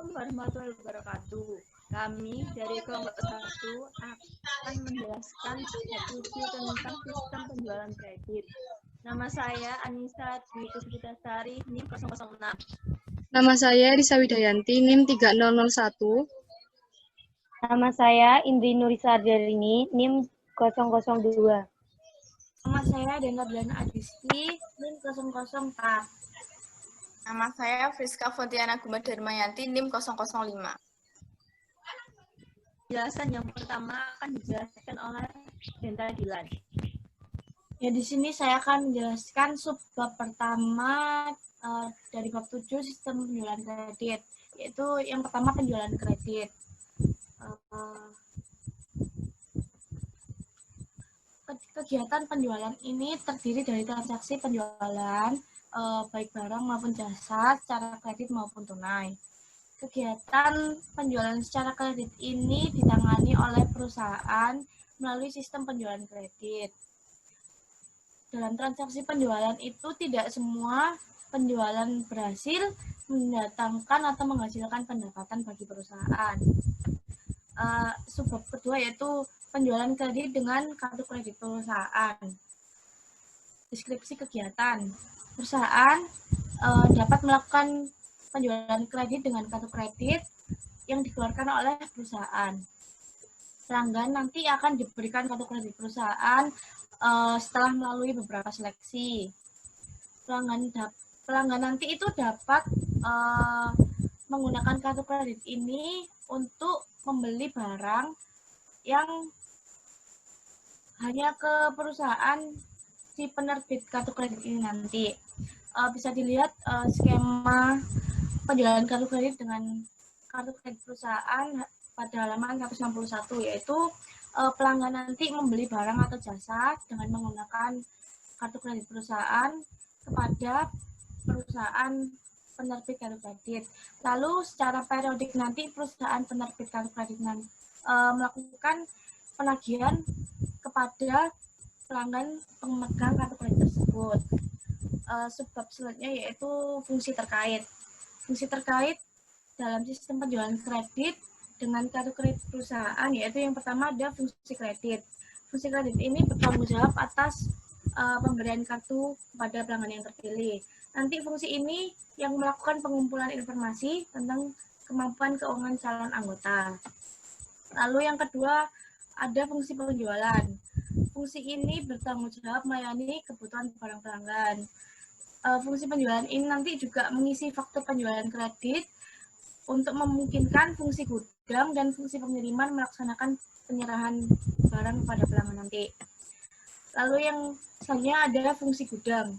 Assalamualaikum warahmatullahi wabarakatuh. Kami dari kelompok 1 akan menjelaskan deskripsi tentang sistem penjualan kredit. Nama saya Anissa Dwi Puspitasari, NIM 006. Nama saya Risa Widayanti, NIM 3001. Nama saya Indri Nurisa Ardarini, NIM 002. Nama saya Denda Belana Adisti, NIM 004. Nama saya Friska Fontiana Gumadarmayanti, NIM 005. Penjelasan yang pertama akan dijelaskan oleh Denda Dilan. Ya, di sini saya akan menjelaskan subbab pertama dari bab 7 sistem penjualan kredit, yaitu yang pertama penjualan kredit. Kegiatan penjualan ini terdiri dari transaksi penjualan baik barang maupun jasa secara kredit maupun tunai. Kegiatan penjualan secara kredit ini ditangani oleh perusahaan melalui sistem penjualan kredit. Dalam transaksi penjualan itu tidak semua penjualan berhasil mendatangkan atau menghasilkan pendapatan bagi perusahaan. Subbab kedua yaitu penjualan kredit dengan kartu kredit perusahaan. Deskripsi kegiatan. Perusahaan dapat melakukan penjualan kredit dengan kartu kredit yang dikeluarkan oleh perusahaan. Pelanggan nanti akan diberikan kartu kredit perusahaan setelah melalui beberapa seleksi. Pelanggan nanti itu dapat menggunakan kartu kredit ini untuk membeli barang yang hanya ke perusahaan si penerbit kartu kredit ini nanti. Bisa dilihat skema penjualan kartu kredit dengan kartu kredit perusahaan pada halaman 161, yaitu pelanggan nanti membeli barang atau jasa dengan menggunakan kartu kredit perusahaan kepada perusahaan penerbit kartu kredit. Lalu secara periodik nanti perusahaan penerbit kartu kredit melakukan penagihan kepada pelanggan pemegang kartu kredit tersebut. Subbab selanjutnya yaitu fungsi terkait. Fungsi terkait dalam sistem penjualan kredit dengan kartu kredit perusahaan yaitu yang pertama ada fungsi kredit. Fungsi kredit ini bertanggung jawab atas pemberian kartu kepada pelanggan yang terpilih. Nanti fungsi ini yang melakukan pengumpulan informasi tentang kemampuan keuangan calon anggota. Lalu yang kedua ada fungsi penjualan. Fungsi ini bertanggung jawab melayani kebutuhan barang pelanggan. Fungsi penjualan ini nanti juga mengisi faktur penjualan kredit untuk memungkinkan fungsi gudang dan fungsi pengiriman melaksanakan penyerahan barang kepada pelanggan nanti. Lalu yang selanjutnya ada fungsi gudang.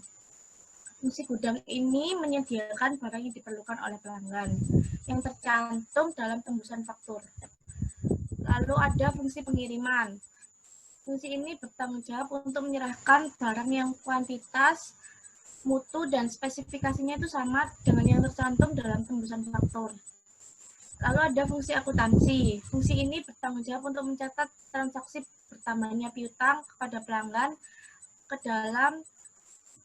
Fungsi gudang ini menyediakan barang yang diperlukan oleh pelanggan yang tercantum dalam tembusan faktur. Lalu ada fungsi pengiriman. Fungsi ini bertanggung jawab untuk menyerahkan barang yang kuantitas, mutu, dan spesifikasinya itu sama dengan yang tercantum dalam tembusan faktur. Lalu ada fungsi akuntansi. Fungsi ini bertanggung jawab untuk mencatat transaksi bertambahnya piutang kepada pelanggan ke dalam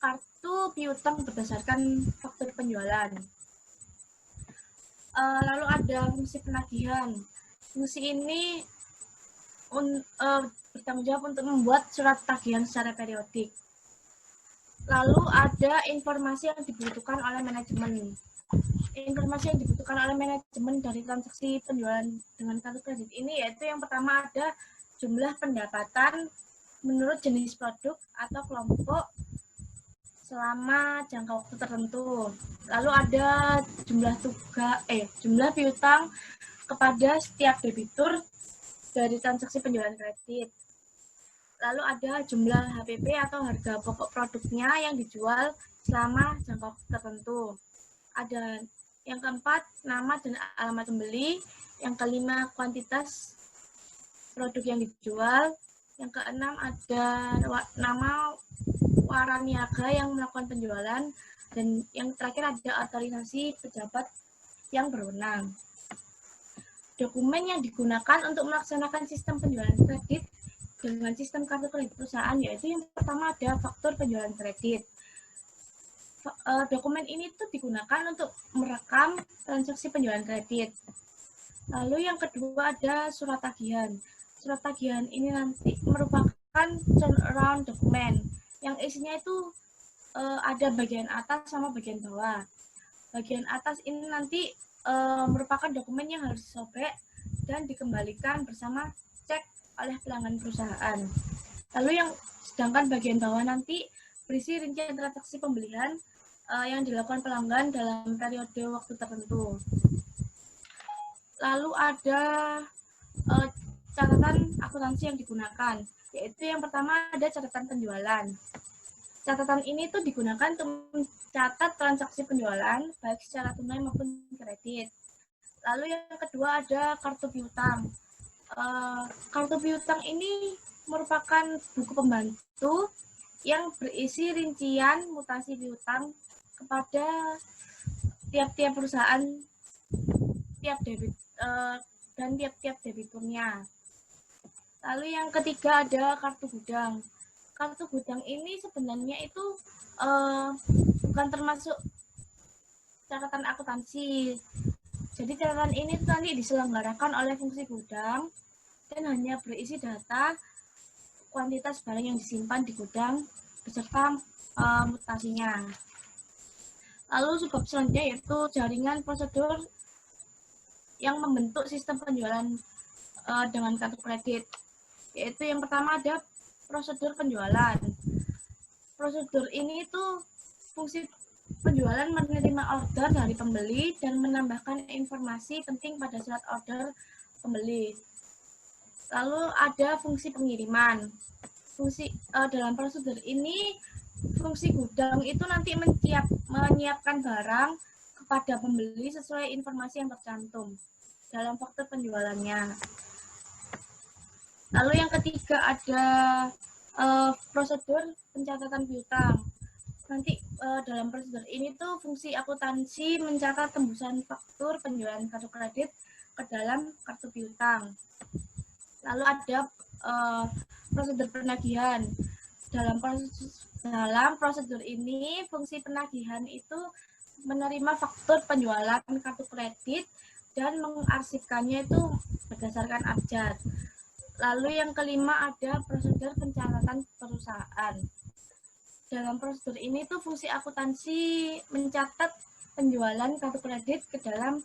kartu piutang berdasarkan faktur penjualan. Lalu ada fungsi penagihan. Fungsi ini bertanggung jawab untuk membuat surat tagihan secara periodik. Lalu ada informasi yang dibutuhkan oleh manajemen. Informasi yang dibutuhkan oleh manajemen dari transaksi penjualan dengan kartu kredit ini yaitu yang pertama ada jumlah pendapatan menurut jenis produk atau kelompok selama jangka waktu tertentu. Lalu ada jumlah piutang kepada setiap debitur dari transaksi penjualan kredit. Lalu ada jumlah HPP atau harga pokok produknya yang dijual selama jangka waktu tertentu. Ada yang keempat, nama dan alamat pembeli. Yang kelima, kuantitas produk yang dijual. Yang keenam, ada nama waraniaga yang melakukan penjualan. Dan yang terakhir ada otorisasi pejabat yang berwenang. Dokumen yang digunakan untuk melaksanakan sistem penjualan kredit dengan sistem kartu kredit perusahaan yaitu yang pertama ada faktur penjualan kredit. Dokumen ini tuh digunakan untuk merekam transaksi penjualan kredit. Lalu yang kedua ada surat tagihan. Surat tagihan ini nanti merupakan turnaround dokumen yang isinya itu ada bagian atas sama bagian bawah. Bagian atas ini nanti merupakan dokumen yang harus disobek dan dikembalikan bersama cek oleh pelanggan perusahaan. Lalu yang sedangkan bagian bawah nanti berisi rincian transaksi pembelian yang dilakukan pelanggan dalam periode waktu tertentu. Lalu ada catatan akuntansi yang digunakan, yaitu yang pertama ada catatan penjualan. Catatan ini tuh digunakan untuk mencatat transaksi penjualan, baik secara tunai maupun kredit. Lalu yang kedua ada kartu piutang. Kartu piutang ini merupakan buku pembantu yang berisi rincian mutasi piutang kepada tiap-tiap perusahaan, tiap debit dan tiap-tiap debiturnya. Lalu yang ketiga ada kartu gudang. Kartu gudang ini sebenarnya itu bukan termasuk catatan akuntansi. Jadi catatan ini nanti diselenggarakan oleh fungsi gudang dan hanya berisi data kuantitas barang yang disimpan di gudang beserta mutasinya. Lalu sebab selanjutnya yaitu jaringan prosedur yang membentuk sistem penjualan dengan kartu kredit. Yaitu yang pertama ada prosedur penjualan. Prosedur ini itu fungsi penjualan menerima order dari pembeli dan menambahkan informasi penting pada surat order pembeli. Lalu ada fungsi pengiriman. Fungsi dalam prosedur ini, fungsi gudang itu nanti menyiapkan barang kepada pembeli sesuai informasi yang tercantum dalam faktur penjualannya. Lalu yang ketiga ada prosedur pencatatan piutang. Nanti dalam prosedur ini tuh fungsi akuntansi mencatat tembusan faktur penjualan kartu kredit ke dalam kartu piutang. Lalu ada prosedur penagihan. Dalam prosedur ini fungsi penagihan itu menerima faktur penjualan kartu kredit dan mengarsipkannya itu berdasarkan abjad. Lalu yang kelima ada prosedur pencatatan perusahaan. Dalam prosedur ini tuh fungsi akuntansi mencatat penjualan kartu kredit ke dalam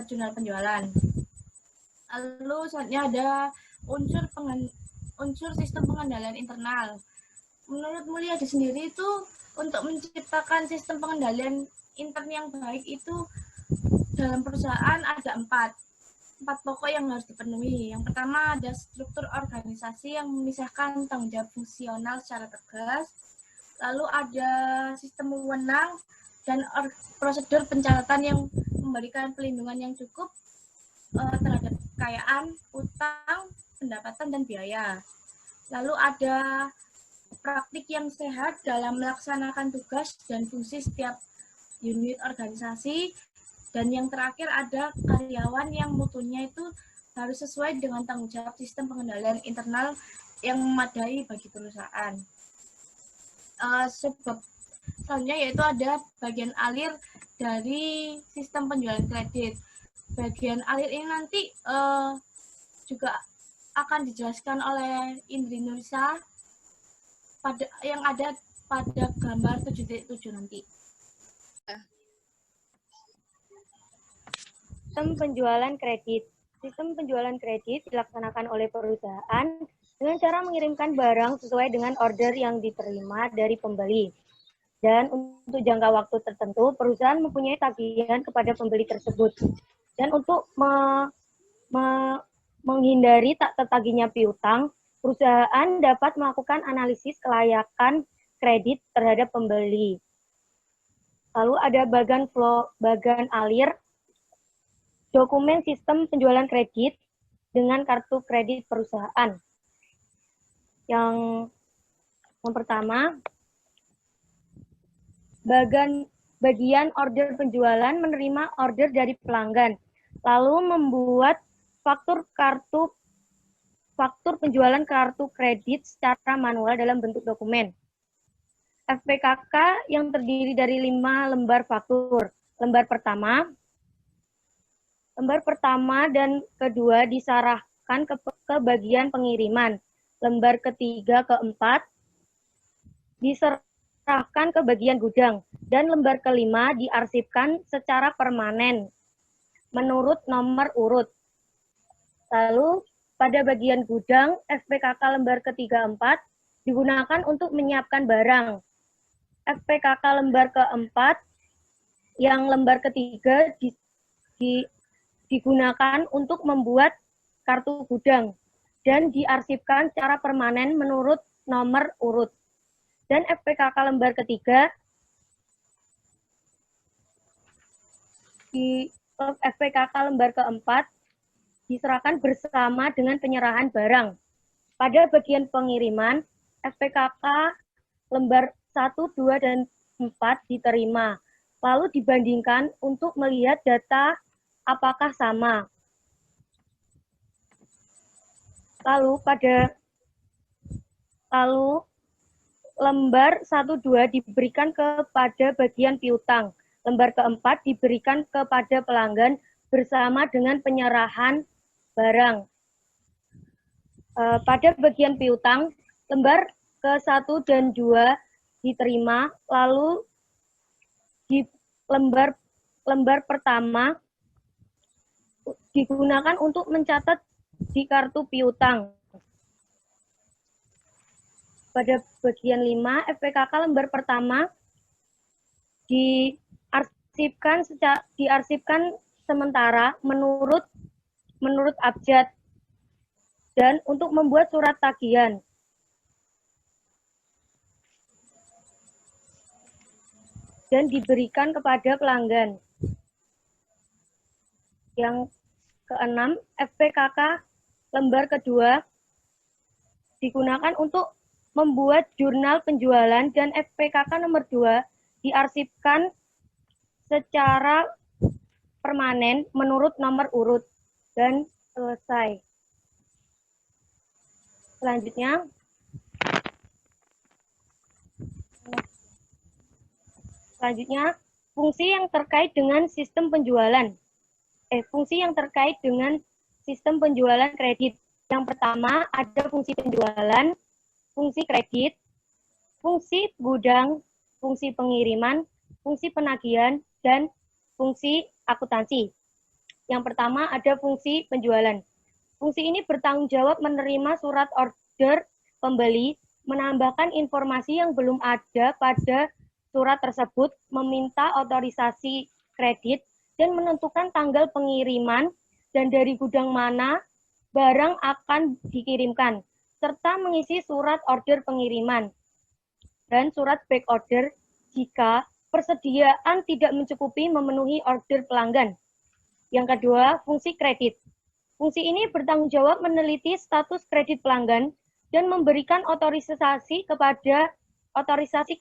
jurnal penjualan. Lalu selanjutnya ada unsur sistem pengendalian internal. Menurut Mulyadi sendiri itu untuk menciptakan sistem pengendalian intern yang baik itu dalam perusahaan ada empat pokok yang harus dipenuhi. Yang pertama ada struktur organisasi yang memisahkan tanggung jawab fungsional secara tegas. Lalu ada sistem wewenang dan prosedur pencatatan yang memberikan pelindungan yang cukup terhadap kekayaan, utang, pendapatan, dan biaya. Lalu ada praktik yang sehat dalam melaksanakan tugas dan fungsi setiap unit organisasi. Dan yang terakhir ada karyawan yang mutunya itu harus sesuai dengan tanggung jawab sistem pengendalian internal yang memadai bagi perusahaan. Sebab selanjutnya yaitu ada bagian alir dari sistem penjualan kredit. Bagian alir ini nanti juga akan dijelaskan oleh Indri Nurisa yang ada pada gambar 7.7 nanti. Sistem penjualan kredit. Sistem penjualan kredit dilaksanakan oleh perusahaan dengan cara mengirimkan barang sesuai dengan order yang diterima dari pembeli. Dan untuk jangka waktu tertentu, perusahaan mempunyai tagihan kepada pembeli tersebut. Dan untuk menghindari tak tertagihnya piutang, perusahaan dapat melakukan analisis kelayakan kredit terhadap pembeli. Lalu ada bagan alir, dokumen sistem penjualan kredit dengan kartu kredit perusahaan. Yang pertama, bagian order penjualan menerima order dari pelanggan, lalu membuat faktur penjualan kartu kredit secara manual dalam bentuk dokumen. FPKK yang terdiri dari 5 lembar faktur. Lembar pertama dan kedua diserahkan ke bagian pengiriman. Lembar ketiga, keempat diserahkan ke bagian gudang. Dan lembar kelima diarsipkan secara permanen menurut nomor urut. Lalu pada bagian gudang, FPKK lembar ketiga, empat digunakan untuk menyiapkan barang. FPKK lembar keempat yang lembar ketiga digunakan untuk membuat kartu gudang dan diarsipkan secara permanen menurut nomor urut. Dan FPKK lembar ketiga FPKK lembar keempat diserahkan bersama dengan penyerahan barang. Pada bagian pengiriman, FPKK lembar 1, 2, dan 4 diterima. Lalu dibandingkan untuk melihat data apakah sama. Lalu lembar 1, 2 diberikan kepada bagian piutang. Lembar keempat diberikan kepada pelanggan bersama dengan penyerahan barang. Pada bagian piutang, lembar ke-1 dan 2 diterima, lalu di lembar pertama digunakan untuk mencatat di kartu piutang. Pada bagian 5, FPKK lembar pertama diarsipkan sementara menurut abjad dan untuk membuat surat tagihan. Dan diberikan kepada pelanggan. Yang keenam, FPKK lembar kedua digunakan untuk membuat jurnal penjualan dan FPKK nomor 2 diarsipkan secara permanen menurut nomor urut dan selesai. Selanjutnya, fungsi yang terkait dengan sistem penjualan. Fungsi yang terkait dengan sistem penjualan kredit. Yang pertama ada fungsi penjualan, fungsi kredit, fungsi gudang, fungsi pengiriman, fungsi penagihan, dan fungsi akuntansi. Yang pertama ada fungsi penjualan. Fungsi ini bertanggung jawab menerima surat order pembeli, menambahkan informasi yang belum ada pada surat tersebut, meminta otorisasi kredit, dan menentukan tanggal pengiriman dan dari gudang mana barang akan dikirimkan, serta mengisi surat order pengiriman dan surat back order jika persediaan tidak mencukupi memenuhi order pelanggan. Yang kedua, fungsi kredit. Fungsi ini bertanggung jawab meneliti status kredit pelanggan dan memberikan otorisasi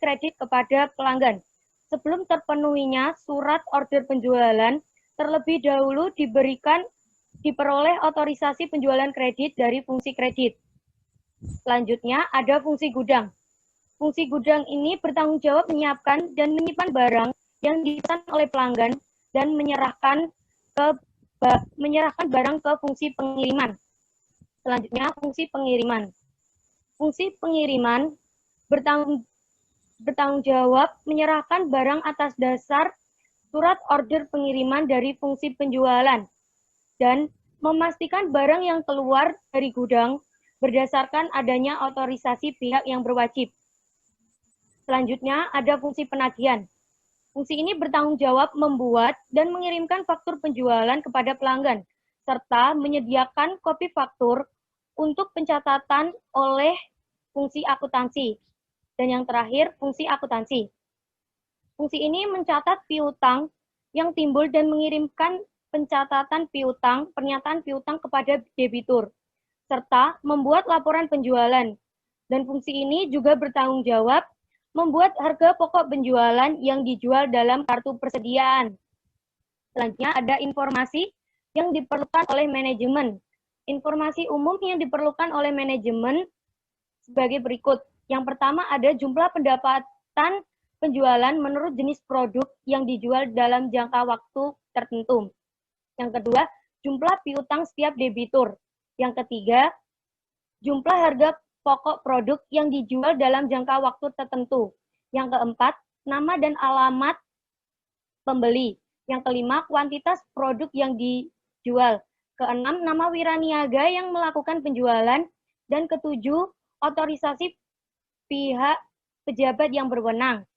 kredit kepada pelanggan. Sebelum terpenuhinya surat order penjualan, terlebih dahulu diperoleh otorisasi penjualan kredit dari fungsi kredit. Selanjutnya ada fungsi gudang. Fungsi gudang ini bertanggung jawab menyiapkan dan menyimpan barang yang dipesan oleh pelanggan dan menyerahkan barang ke fungsi pengiriman. Selanjutnya fungsi pengiriman. Fungsi pengiriman bertanggung jawab menyerahkan barang atas dasar surat order pengiriman dari fungsi penjualan dan memastikan barang yang keluar dari gudang berdasarkan adanya otorisasi pihak yang berwajib. Selanjutnya ada fungsi penagihan. Fungsi ini bertanggung jawab membuat dan mengirimkan faktur penjualan kepada pelanggan serta menyediakan kopi faktur untuk pencatatan oleh fungsi akuntansi. Dan yang terakhir, fungsi akuntansi. Fungsi ini mencatat piutang yang timbul dan mengirimkan pernyataan piutang kepada debitur, serta membuat laporan penjualan. Dan fungsi ini juga bertanggung jawab membuat harga pokok penjualan yang dijual dalam kartu persediaan. Selanjutnya ada informasi yang diperlukan oleh manajemen. Informasi umum yang diperlukan oleh manajemen sebagai berikut. Yang pertama ada jumlah pendapatan catatan penjualan menurut jenis produk yang dijual dalam jangka waktu tertentu. Yang kedua, jumlah piutang setiap debitur. Yang ketiga, jumlah harga pokok produk yang dijual dalam jangka waktu tertentu. Yang keempat, nama dan alamat pembeli. Yang kelima, kuantitas produk yang dijual. Keenam, nama wiraniaga yang melakukan penjualan. Dan ketujuh, otorisasi pihak pejabat yang berwenang.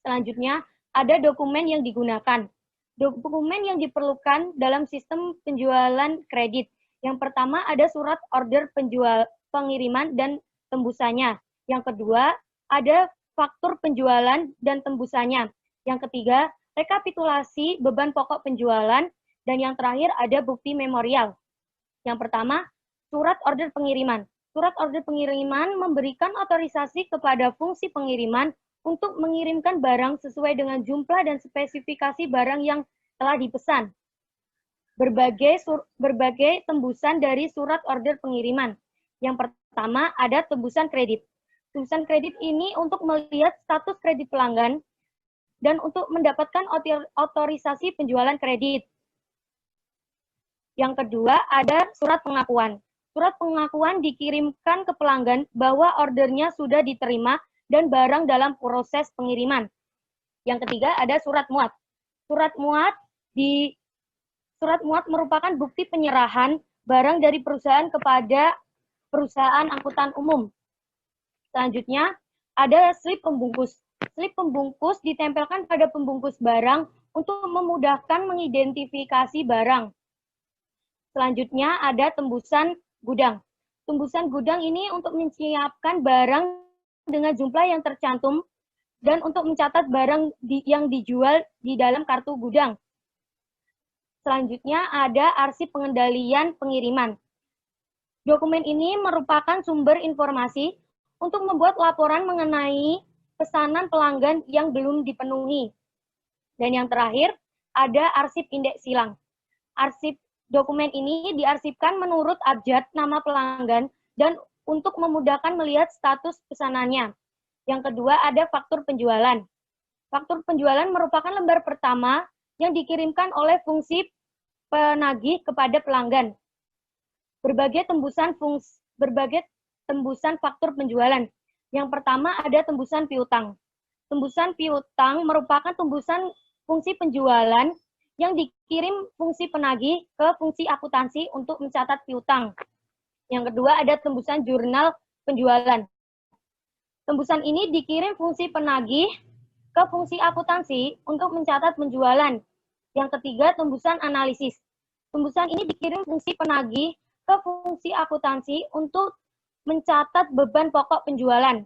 Selanjutnya, ada dokumen yang digunakan. Dokumen yang diperlukan dalam sistem penjualan kredit. Yang pertama ada surat order pengiriman dan tembusannya. Yang kedua ada faktur penjualan dan tembusannya. Yang ketiga rekapitulasi beban pokok penjualan. Dan yang terakhir ada bukti memorial. Yang pertama surat order pengiriman. Surat order pengiriman memberikan otorisasi kepada fungsi pengiriman untuk mengirimkan barang sesuai dengan jumlah dan spesifikasi barang yang telah dipesan. Berbagai tembusan dari surat order pengiriman. Yang pertama ada tembusan kredit. Tembusan kredit ini untuk melihat status kredit pelanggan dan untuk mendapatkan otorisasi penjualan kredit. Yang kedua ada surat pengakuan. Surat pengakuan dikirimkan ke pelanggan bahwa ordernya sudah diterima dan barang dalam proses pengiriman. Yang ketiga ada surat muat. Surat muat merupakan bukti penyerahan barang dari perusahaan kepada perusahaan angkutan umum. Selanjutnya ada slip pembungkus. Slip pembungkus ditempelkan pada pembungkus barang untuk memudahkan mengidentifikasi barang. Selanjutnya ada tembusan gudang. Tembusan gudang ini untuk menyiapkan barang dengan jumlah yang tercantum dan untuk mencatat barang yang dijual di dalam kartu gudang. Selanjutnya ada arsip pengendalian pengiriman. Dokumen ini merupakan sumber informasi untuk membuat laporan mengenai pesanan pelanggan yang belum dipenuhi. Dan yang terakhir ada arsip indeks silang. Arsip dokumen ini diarsipkan menurut abjad nama pelanggan dan untuk memudahkan melihat status pesanannya. Yang kedua ada faktur penjualan. Faktur penjualan merupakan lembar pertama yang dikirimkan oleh fungsi penagih kepada pelanggan. Berbagai tembusan faktur penjualan. Yang pertama ada tembusan piutang. Tembusan piutang merupakan tembusan fungsi penjualan yang dikirim fungsi penagih ke fungsi akuntansi untuk mencatat piutang. Yang kedua ada tembusan jurnal penjualan. Tembusan ini dikirim fungsi penagih ke fungsi akuntansi untuk mencatat penjualan. Yang ketiga tembusan analisis. Tembusan ini dikirim fungsi penagih ke fungsi akuntansi untuk mencatat beban pokok penjualan.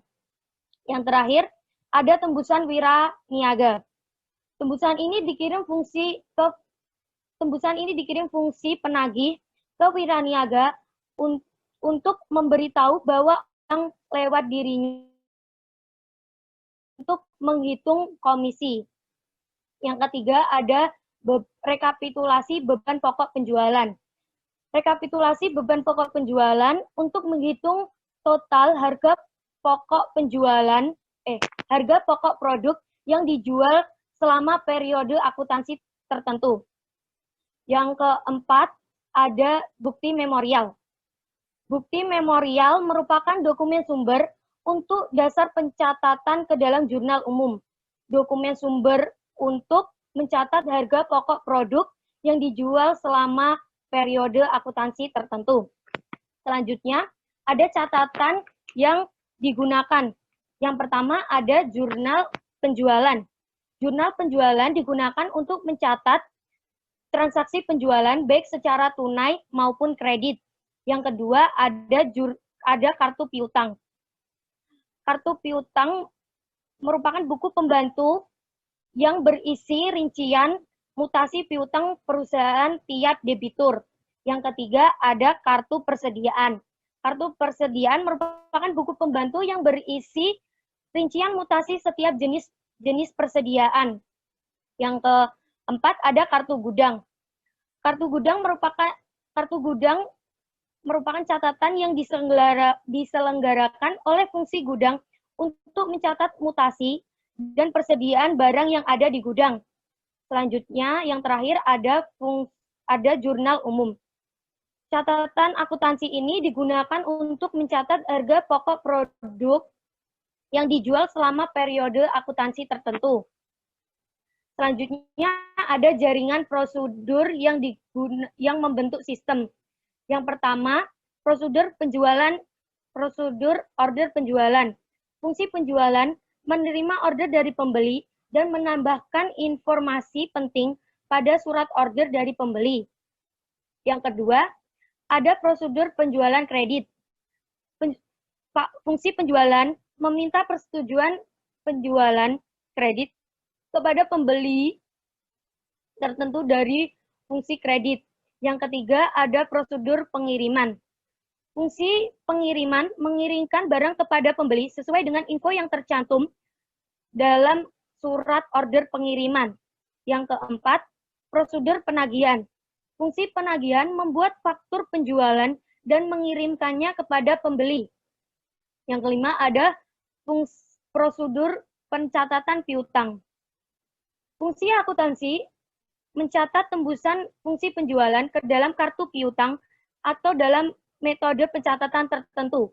Yang terakhir ada tembusan wiraniaga. Tembusan ini dikirim fungsi penagih ke wiraniaga untuk memberitahu bahwa yang lewat dirinya untuk menghitung komisi. Yang ketiga ada rekapitulasi beban pokok penjualan. Rekapitulasi beban pokok penjualan untuk menghitung total harga pokok harga pokok produk yang dijual selama periode akuntansi tertentu. Yang keempat ada bukti memorial. Bukti memorial merupakan dokumen sumber untuk dasar pencatatan ke dalam jurnal umum. Dokumen sumber untuk mencatat harga pokok produk yang dijual selama periode akuntansi tertentu. Selanjutnya, ada catatan yang digunakan. Yang pertama ada jurnal penjualan. Jurnal penjualan digunakan untuk mencatat transaksi penjualan baik secara tunai maupun kredit. Yang kedua ada kartu piutang. Kartu piutang merupakan buku pembantu yang berisi rincian mutasi piutang perusahaan tiap debitur. Yang ketiga ada kartu persediaan. Kartu persediaan merupakan buku pembantu yang berisi rincian mutasi setiap jenis persediaan. Yang keempat ada kartu gudang. Kartu gudang merupakan catatan yang diselenggarakan oleh fungsi gudang untuk mencatat mutasi dan persediaan barang yang ada di gudang. Selanjutnya, yang terakhir ada jurnal umum. Catatan akuntansi ini digunakan untuk mencatat harga pokok produk yang dijual selama periode akuntansi tertentu. Selanjutnya, ada jaringan prosedur yang membentuk sistem. Yang pertama, prosedur order penjualan. Fungsi penjualan menerima order dari pembeli dan menambahkan informasi penting pada surat order dari pembeli. Yang kedua, ada prosedur penjualan kredit. Fungsi penjualan meminta persetujuan penjualan kredit kepada pembeli tertentu dari fungsi kredit. Yang ketiga, ada prosedur pengiriman. Fungsi pengiriman mengirimkan barang kepada pembeli sesuai dengan info yang tercantum dalam surat order pengiriman. Yang keempat, prosedur penagihan. Fungsi penagihan membuat faktur penjualan dan mengirimkannya kepada pembeli. Yang kelima, ada prosedur pencatatan piutang. Fungsi akuntansi mencatat tembusan fungsi penjualan ke dalam kartu piutang atau dalam metode pencatatan tertentu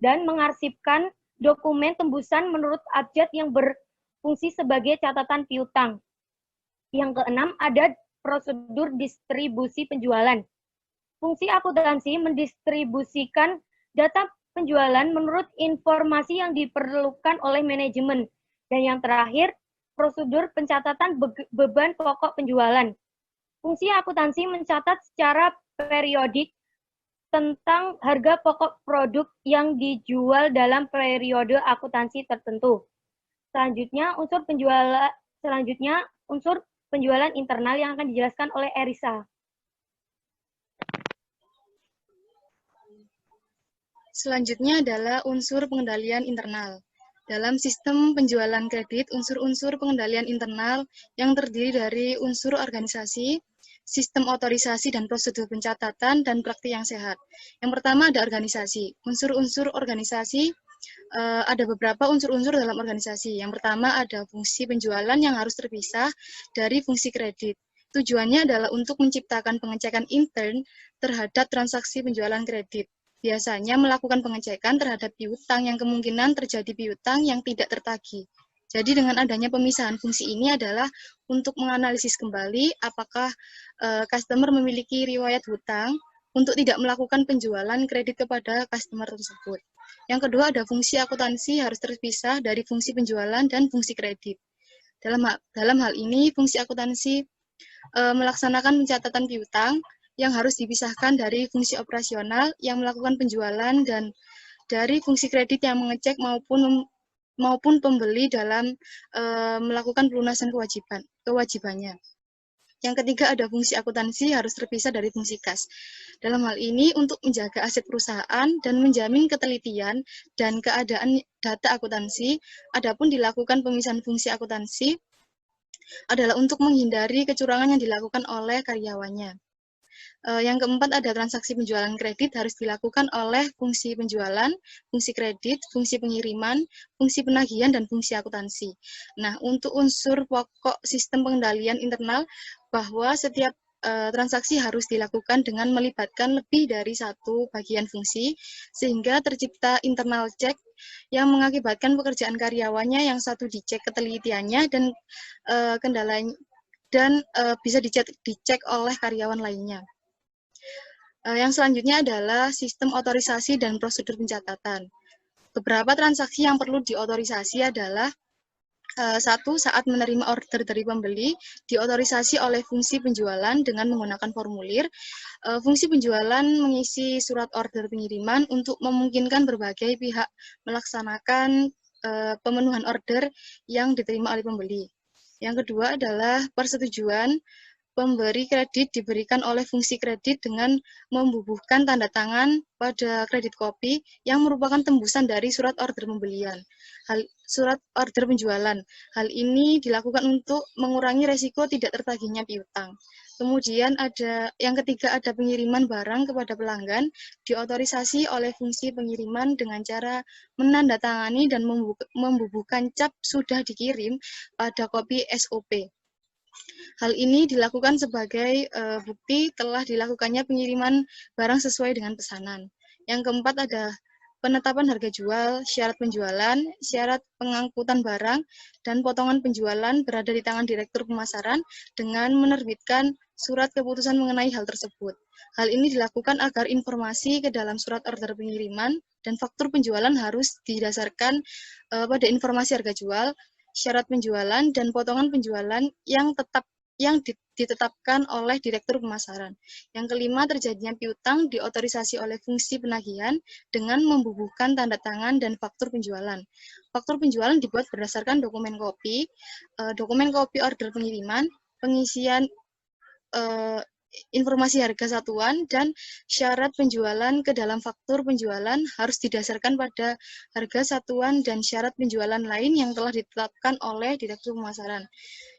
dan mengarsipkan dokumen tembusan menurut abjad yang berfungsi sebagai catatan piutang. Yang keenam, ada prosedur distribusi penjualan. Fungsi akuntansi mendistribusikan data penjualan menurut informasi yang diperlukan oleh manajemen. Dan yang terakhir, prosedur pencatatan beban pokok penjualan. Fungsi akuntansi mencatat secara periodik tentang harga pokok produk yang dijual dalam periode akuntansi tertentu. Selanjutnya, unsur penjualan internal yang akan dijelaskan oleh Erisa. Selanjutnya adalah unsur pengendalian internal. Dalam sistem penjualan kredit, unsur-unsur pengendalian internal yang terdiri dari unsur organisasi, sistem otorisasi dan prosedur pencatatan, dan praktik yang sehat. Yang pertama ada organisasi. Unsur-unsur organisasi, ada beberapa unsur-unsur dalam organisasi. Yang pertama ada fungsi penjualan yang harus terpisah dari fungsi kredit. Tujuannya adalah untuk menciptakan pengecekan intern terhadap transaksi penjualan kredit. Biasanya melakukan pengecekan terhadap piutang yang kemungkinan terjadi piutang yang tidak tertagih. Jadi dengan adanya pemisahan fungsi ini adalah untuk menganalisis kembali apakah customer memiliki riwayat hutang untuk tidak melakukan penjualan kredit kepada customer tersebut. Yang kedua ada fungsi akuntansi harus terpisah dari fungsi penjualan dan fungsi kredit. Dalam hal ini fungsi akuntansi melaksanakan pencatatan piutang yang harus dipisahkan dari fungsi operasional yang melakukan penjualan dan dari fungsi kredit yang mengecek maupun pembeli dalam melakukan pelunasan kewajibannya. Yang ketiga ada fungsi akuntansi harus terpisah dari fungsi kas. Dalam hal ini untuk menjaga aset perusahaan dan menjamin ketelitian dan keadaan data akuntansi, adapun dilakukan pemisahan fungsi akuntansi adalah untuk menghindari kecurangan yang dilakukan oleh karyawannya. Yang keempat ada transaksi penjualan kredit harus dilakukan oleh fungsi penjualan, fungsi kredit, fungsi pengiriman, fungsi penagihan, dan fungsi akuntansi. Nah, untuk unsur pokok sistem pengendalian internal bahwa setiap transaksi harus dilakukan dengan melibatkan lebih dari satu bagian fungsi, sehingga tercipta internal check yang mengakibatkan pekerjaan karyawannya yang satu dicek ketelitiannya dan kendalanya dan bisa dicek oleh karyawan lainnya. Yang selanjutnya adalah sistem otorisasi dan prosedur pencatatan. Beberapa transaksi yang perlu diotorisasi adalah satu, saat menerima order dari pembeli, diotorisasi oleh fungsi penjualan dengan menggunakan formulir. Fungsi penjualan mengisi surat order pengiriman untuk memungkinkan berbagai pihak melaksanakan pemenuhan order yang diterima oleh pembeli. Yang kedua adalah persetujuan. Pemberi kredit diberikan oleh fungsi kredit dengan membubuhkan tanda tangan pada kredit kopi yang merupakan tembusan dari surat order pembelian. Surat order penjualan. Hal ini dilakukan untuk mengurangi resiko tidak tertagihnya piutang. Kemudian yang ketiga ada pengiriman barang kepada pelanggan diotorisasi oleh fungsi pengiriman dengan cara menandatangani dan membubuhkan cap sudah dikirim pada kopi SOP. Hal ini dilakukan sebagai bukti telah dilakukannya pengiriman barang sesuai dengan pesanan. Yang keempat ada penetapan harga jual, syarat penjualan, syarat pengangkutan barang, dan potongan penjualan berada di tangan Direktur Pemasaran dengan menerbitkan surat keputusan mengenai hal tersebut. Hal ini dilakukan agar informasi ke dalam surat order pengiriman dan faktur penjualan harus didasarkan pada informasi harga jual, syarat penjualan, dan potongan penjualan yang ditetapkan oleh Direktur Pemasaran. Yang kelima, terjadinya piutang diotorisasi oleh fungsi penagihan dengan membubuhkan tanda tangan dan faktur penjualan. Faktur penjualan dibuat berdasarkan dokumen kopi order pengiriman, pengisian informasi harga satuan, dan syarat penjualan ke dalam faktur penjualan harus didasarkan pada harga satuan dan syarat penjualan lain yang telah ditetapkan oleh Direktur Pemasaran.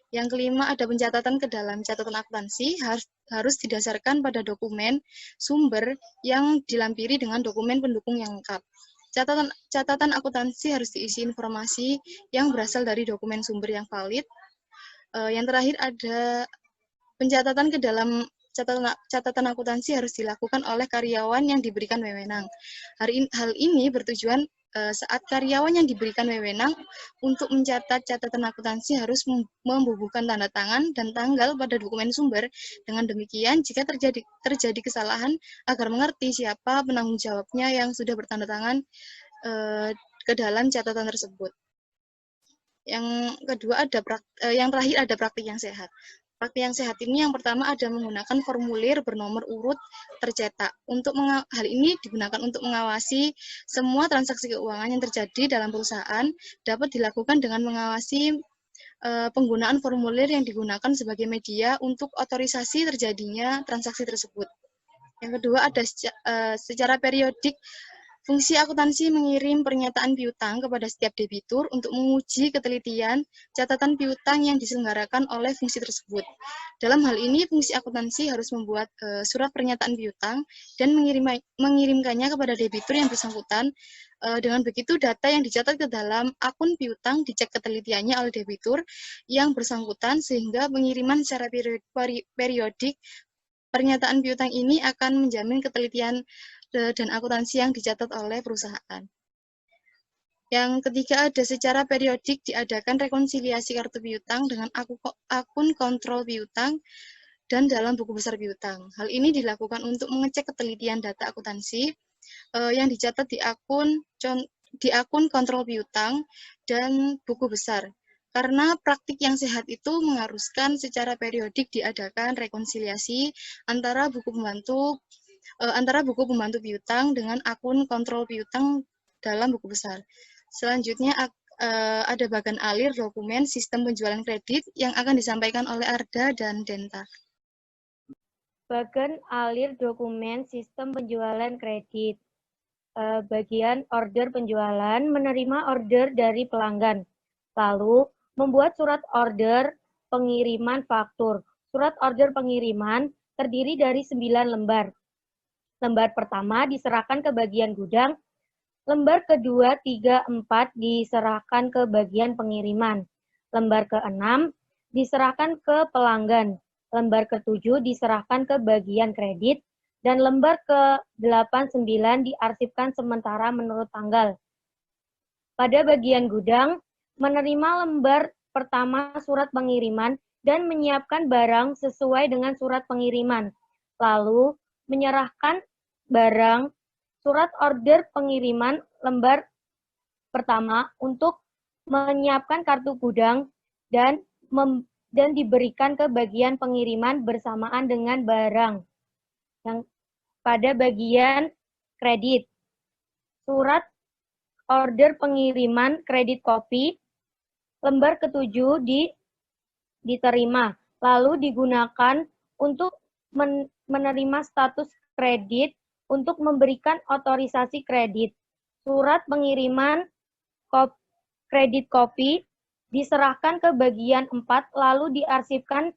Yang kelima, ada pencatatan ke dalam catatan akuntansi harus didasarkan pada dokumen sumber yang dilampiri dengan dokumen pendukung yang lengkap. Catatan akuntansi harus diisi informasi yang berasal dari dokumen sumber yang valid. Yang terakhir ada pencatatan ke dalam catatan akuntansi harus dilakukan oleh karyawan yang diberikan wewenang. Hal ini bertujuan saat karyawan yang diberikan wewenang untuk mencatat catatan akuntansi harus membubuhkan tanda tangan dan tanggal pada dokumen sumber. Dengan demikian, jika terjadi kesalahan, agar mengerti siapa penanggung jawabnya yang sudah bertanda tangan ke dalam catatan tersebut. Yang kedua yang terakhir ada praktik yang sehat. Praktik yang sehat ini yang pertama ada menggunakan formulir bernomor urut tercetak. Hal ini digunakan untuk mengawasi semua transaksi keuangan yang terjadi dalam perusahaan dapat dilakukan dengan mengawasi penggunaan formulir yang digunakan sebagai media untuk otorisasi terjadinya transaksi tersebut. Yang kedua ada secara periodik. Fungsi akuntansi mengirim pernyataan piutang kepada setiap debitur untuk menguji ketelitian catatan piutang yang diselenggarakan oleh fungsi tersebut. Dalam hal ini, fungsi akuntansi harus membuat surat pernyataan piutang dan mengirimkannya kepada debitur yang bersangkutan. Dengan begitu, data yang dicatat ke dalam akun piutang dicek ketelitiannya oleh debitur yang bersangkutan, sehingga pengiriman secara periodik pernyataan piutang ini akan menjamin ketelitian dan akuntansi yang dicatat oleh perusahaan. Yang ketiga ada secara periodik diadakan rekonsiliasi kartu piutang dengan akun kontrol piutang dan dalam buku besar piutang. Hal ini dilakukan untuk mengecek ketelitian data akuntansi yang dicatat di akun kontrol piutang dan buku besar. Karena praktik yang sehat itu mengharuskan secara periodik diadakan rekonsiliasi antara buku pembantu piutang dengan akun kontrol piutang dalam buku besar. Selanjutnya ada bagan alir dokumen sistem penjualan kredit yang akan disampaikan oleh Arda dan Denta. Bagan alir dokumen sistem penjualan kredit. Bagian order penjualan menerima order dari pelanggan. Lalu membuat surat order pengiriman faktur. Surat order pengiriman terdiri dari 9 lembar. Lembar pertama diserahkan ke bagian gudang, lembar kedua, 3, 4 diserahkan ke bagian pengiriman, lembar ke-6 diserahkan ke pelanggan, lembar ke-7 diserahkan ke bagian kredit, dan lembar ke-8, 9 diarsipkan sementara menurut tanggal. Pada bagian gudang, menerima lembar pertama surat pengiriman dan menyiapkan barang sesuai dengan surat pengiriman, lalu menyerahkan barang surat order pengiriman lembar pertama untuk menyiapkan kartu gudang dan diberikan ke bagian pengiriman bersamaan dengan barang. Yang pada bagian kredit, surat order pengiriman kredit kopi lembar ke-7 diterima, lalu digunakan untuk menerima status kredit untuk memberikan otorisasi kredit. Surat pengiriman kredit kopi diserahkan ke bagian 4 lalu diarsipkan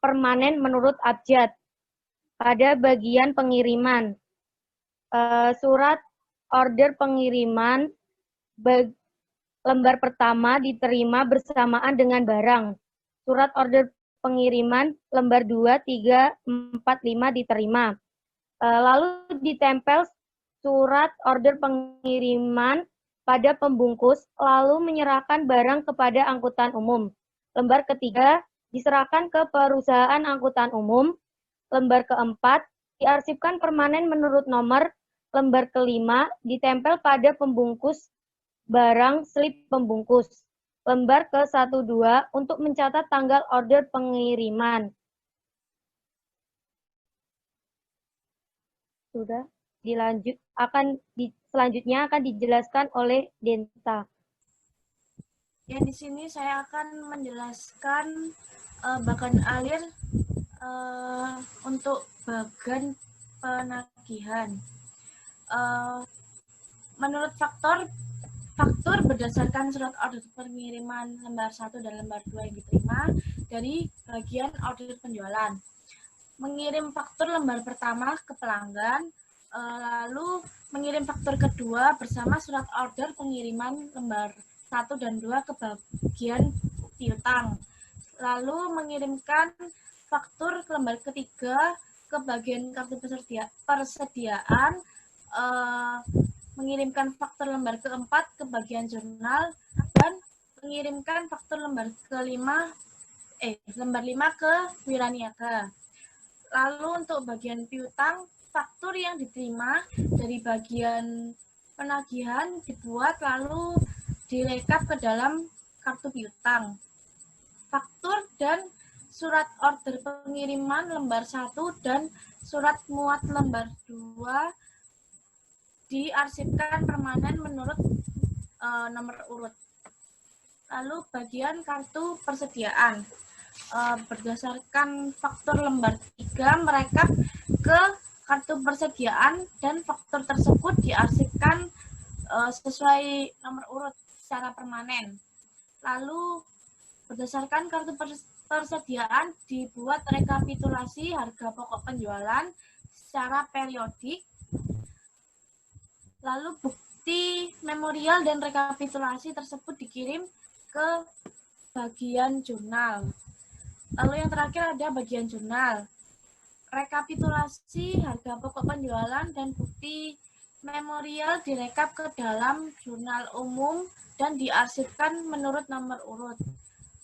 permanen menurut abjad. Pada bagian pengiriman, surat order pengiriman lembar pertama diterima bersamaan dengan barang. Surat order pengiriman lembar 2, 3, 4, 5 diterima. Lalu ditempel surat order pengiriman pada pembungkus, lalu menyerahkan barang kepada angkutan umum. Lembar ketiga diserahkan ke perusahaan angkutan umum. Lembar keempat diarsipkan permanen menurut nomor. Lembar kelima ditempel pada pembungkus barang slip pembungkus. Lembar ke-12 untuk mencatat tanggal order pengiriman. Sudah dilanjut, selanjutnya akan dijelaskan oleh Denta. Ya, di sini saya akan menjelaskan bagan alir untuk bagan penagihan. Menurut faktur berdasarkan surat order pengiriman lembar 1 dan lembar 2 yang diterima dari bagian order penjualan. Mengirim faktur lembar pertama ke pelanggan, lalu mengirim faktur kedua bersama surat order pengiriman lembar 1 dan 2 ke bagian piutang. Lalu mengirimkan faktur lembar ketiga ke bagian kartu persediaan, mengirimkan faktur lembar keempat ke bagian jurnal, dan mengirimkan faktur lembar 5 ke wiraniaga. Lalu untuk bagian piutang, faktur yang diterima dari bagian penagihan dibuat lalu direkap ke dalam kartu piutang. Faktur dan surat order pengiriman lembar 1 dan surat muat lembar 2 diarsipkan permanen menurut nomor urut. Lalu bagian kartu persediaan, berdasarkan faktur lembar 3 merekap ke kartu persediaan dan faktur tersebut diarsipkan sesuai nomor urut secara permanen. Lalu berdasarkan kartu persediaan dibuat rekapitulasi harga pokok penjualan secara periodik. Lalu bukti memorial dan rekapitulasi tersebut dikirim ke bagian jurnal. Lalu yang terakhir ada bagian jurnal. Rekapitulasi harga pokok penjualan dan bukti memorial direkap ke dalam jurnal umum dan diarsipkan menurut nomor urut.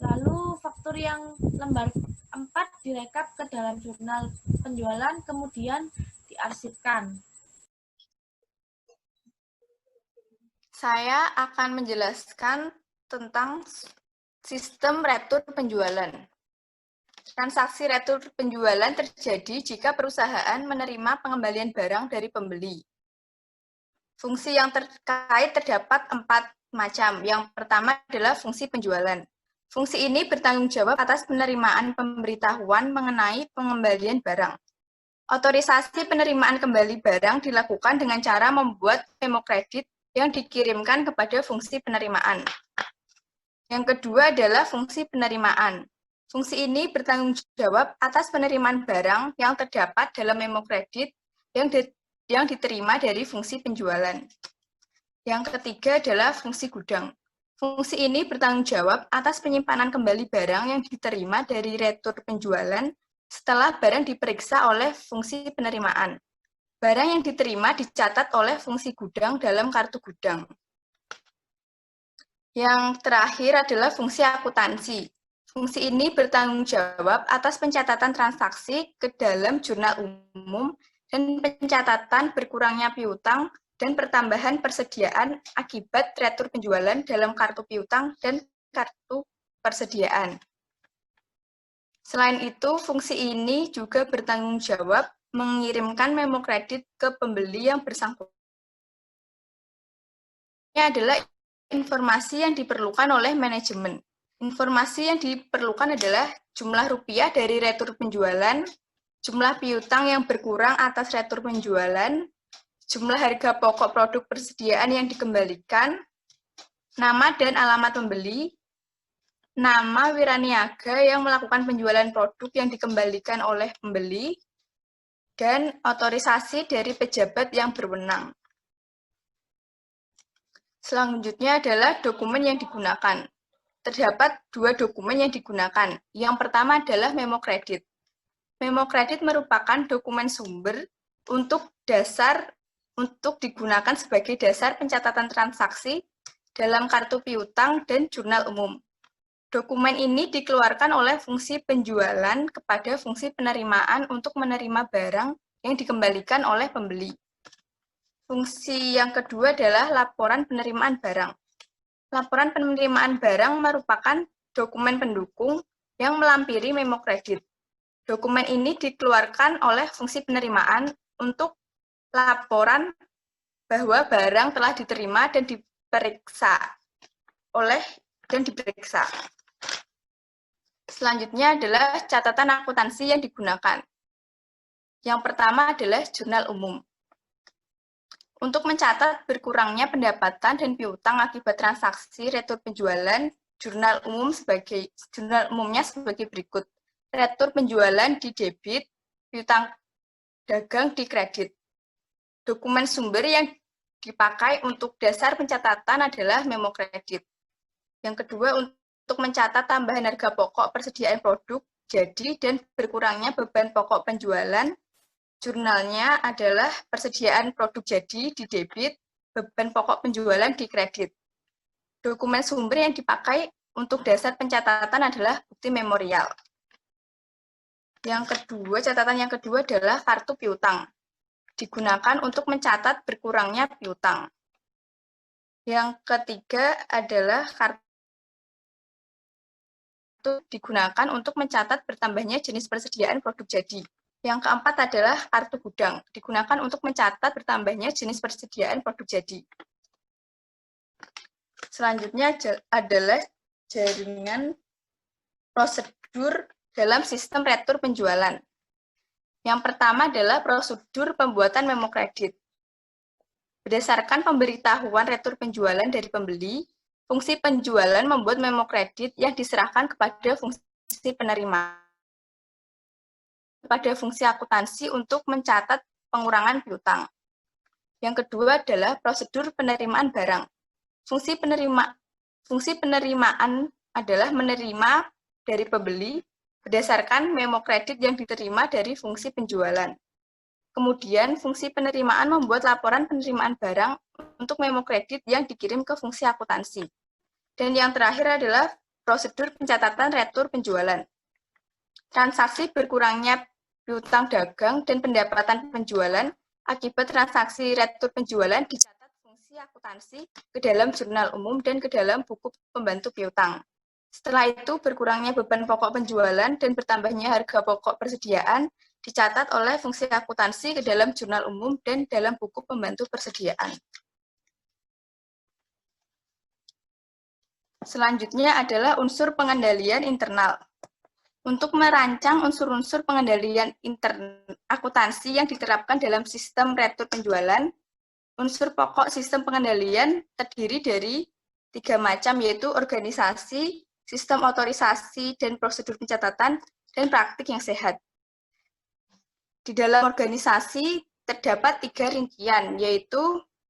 Lalu faktur yang lembar 4 direkap ke dalam jurnal penjualan kemudian diarsipkan. Saya akan menjelaskan tentang sistem retur penjualan. Transaksi retur penjualan terjadi jika perusahaan menerima pengembalian barang dari pembeli. Fungsi yang terkait terdapat 4 macam. Yang pertama adalah fungsi penjualan. Fungsi ini bertanggung jawab atas penerimaan pemberitahuan mengenai pengembalian barang. Otorisasi penerimaan kembali barang dilakukan dengan cara membuat memo kredit yang dikirimkan kepada fungsi penerimaan. Yang kedua adalah fungsi penerimaan. Fungsi ini bertanggung jawab atas penerimaan barang yang terdapat dalam memo kredit yang diterima dari fungsi penjualan. Yang ketiga adalah fungsi gudang. Fungsi ini bertanggung jawab atas penyimpanan kembali barang yang diterima dari retur penjualan setelah barang diperiksa oleh fungsi penerimaan. Barang yang diterima dicatat oleh fungsi gudang dalam kartu gudang. Yang terakhir adalah fungsi akuntansi. Fungsi ini bertanggung jawab atas pencatatan transaksi ke dalam jurnal umum dan pencatatan berkurangnya piutang dan pertambahan persediaan akibat retur penjualan dalam kartu piutang dan kartu persediaan. Selain itu, fungsi ini juga bertanggung jawab mengirimkan memo kredit ke pembeli yang bersangkutan. Ini adalah informasi yang diperlukan oleh manajemen. Informasi yang diperlukan adalah jumlah rupiah dari retur penjualan, jumlah piutang yang berkurang atas retur penjualan, jumlah harga pokok produk persediaan yang dikembalikan, nama dan alamat pembeli, nama wiraniaga yang melakukan penjualan produk yang dikembalikan oleh pembeli, dan otorisasi dari pejabat yang berwenang. Selanjutnya adalah dokumen yang digunakan. Terdapat 2 dokumen yang digunakan. Yang pertama adalah memo kredit. Memo kredit merupakan dokumen sumber untuk digunakan sebagai dasar pencatatan transaksi dalam kartu piutang dan jurnal umum. Dokumen ini dikeluarkan oleh fungsi penjualan kepada fungsi penerimaan untuk menerima barang yang dikembalikan oleh pembeli. Fungsi yang kedua adalah laporan penerimaan barang. Laporan penerimaan barang merupakan dokumen pendukung yang melampiri memo kredit. Dokumen ini dikeluarkan oleh fungsi penerimaan untuk laporan bahwa barang telah diterima dan diperiksa. Selanjutnya adalah catatan akuntansi yang digunakan. Yang pertama adalah jurnal umum. Untuk mencatat berkurangnya pendapatan dan piutang akibat transaksi retur penjualan, jurnal umumnya sebagai berikut. Retur penjualan di debit, piutang dagang di kredit. Dokumen sumber yang dipakai untuk dasar pencatatan adalah memo kredit. Yang kedua, untuk mencatat tambahan harga pokok persediaan produk jadi dan berkurangnya beban pokok penjualan, jurnalnya adalah persediaan produk jadi di debit, beban pokok penjualan di kredit. Dokumen sumber yang dipakai untuk dasar pencatatan adalah bukti memorial. Catatan yang kedua adalah kartu piutang. Digunakan untuk mencatat berkurangnya piutang. Yang ketiga adalah kartu digunakan untuk mencatat bertambahnya jenis persediaan produk jadi. Yang keempat adalah kartu gudang, digunakan untuk mencatat bertambahnya jenis persediaan produk jadi. Selanjutnya adalah jaringan prosedur dalam sistem retur penjualan. Yang pertama adalah prosedur pembuatan memo kredit. Berdasarkan pemberitahuan retur penjualan dari pembeli, fungsi penjualan membuat memo kredit yang diserahkan kepada fungsi penerima. Pada fungsi akuntansi untuk mencatat pengurangan piutang. Yang kedua adalah prosedur penerimaan barang. Fungsi penerimaan adalah menerima dari pembeli berdasarkan memo kredit yang diterima dari fungsi penjualan. Kemudian, fungsi penerimaan membuat laporan penerimaan barang untuk memo kredit yang dikirim ke fungsi akuntansi. Dan yang terakhir adalah prosedur pencatatan retur penjualan. Transaksi berkurangnya piutang dagang dan pendapatan penjualan akibat transaksi retur penjualan dicatat fungsi akuntansi ke dalam jurnal umum dan ke dalam buku pembantu piutang. Setelah itu, berkurangnya beban pokok penjualan dan bertambahnya harga pokok persediaan dicatat oleh fungsi akuntansi ke dalam jurnal umum dan dalam buku pembantu persediaan. Selanjutnya adalah unsur pengendalian internal. Untuk merancang unsur-unsur pengendalian akuntansi yang diterapkan dalam sistem retur penjualan, unsur pokok sistem pengendalian terdiri dari 3 macam, yaitu organisasi, sistem otorisasi dan prosedur pencatatan, dan praktik yang sehat. Di dalam organisasi terdapat 3 rincian, yaitu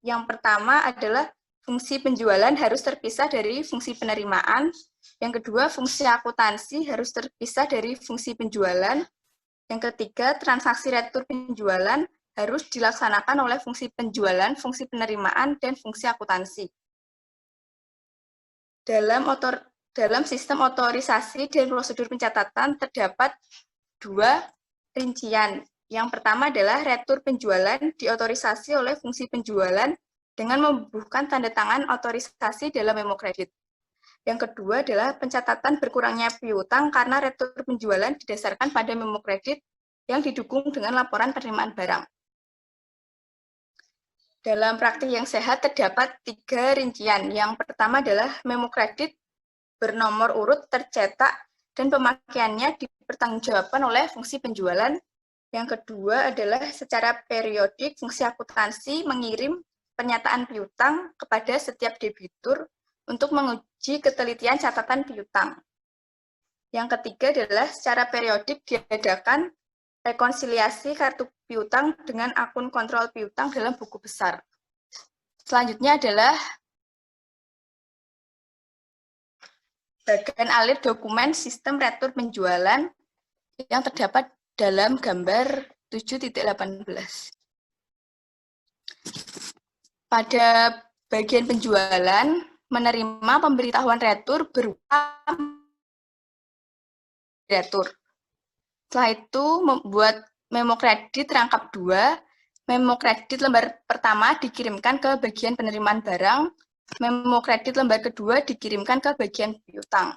yang pertama adalah fungsi penjualan harus terpisah dari fungsi penerimaan. Yang kedua, fungsi akuntansi harus terpisah dari fungsi penjualan. Yang ketiga, transaksi retur penjualan harus dilaksanakan oleh fungsi penjualan, fungsi penerimaan, dan fungsi akuntansi. Dalam sistem otorisasi dan prosedur pencatatan terdapat 2 rincian. Yang pertama adalah retur penjualan diotorisasi oleh fungsi penjualan dengan membubuhkan tanda tangan otorisasi dalam memo kredit. Yang kedua adalah pencatatan berkurangnya piutang karena retur penjualan didasarkan pada memo kredit yang didukung dengan laporan penerimaan barang. Dalam praktik yang sehat terdapat 3 rincian. Yang pertama adalah memo kredit bernomor urut tercetak dan pemakaiannya dipertanggungjawabkan oleh fungsi penjualan. Yang kedua adalah secara periodik fungsi akuntansi mengirim pernyataan piutang kepada setiap debitur untuk menguji ketelitian catatan piutang. Yang ketiga adalah secara periodik diadakan rekonsiliasi kartu piutang dengan akun kontrol piutang dalam buku besar. Selanjutnya adalah bagian alir dokumen sistem retur penjualan yang terdapat dalam gambar 7.18. Pada bagian penjualan, menerima pemberitahuan retur berupa retur. Setelah itu membuat memo kredit rangkap 2. Memo kredit lembar pertama dikirimkan ke bagian penerimaan barang. Memo kredit lembar kedua dikirimkan ke bagian piutang.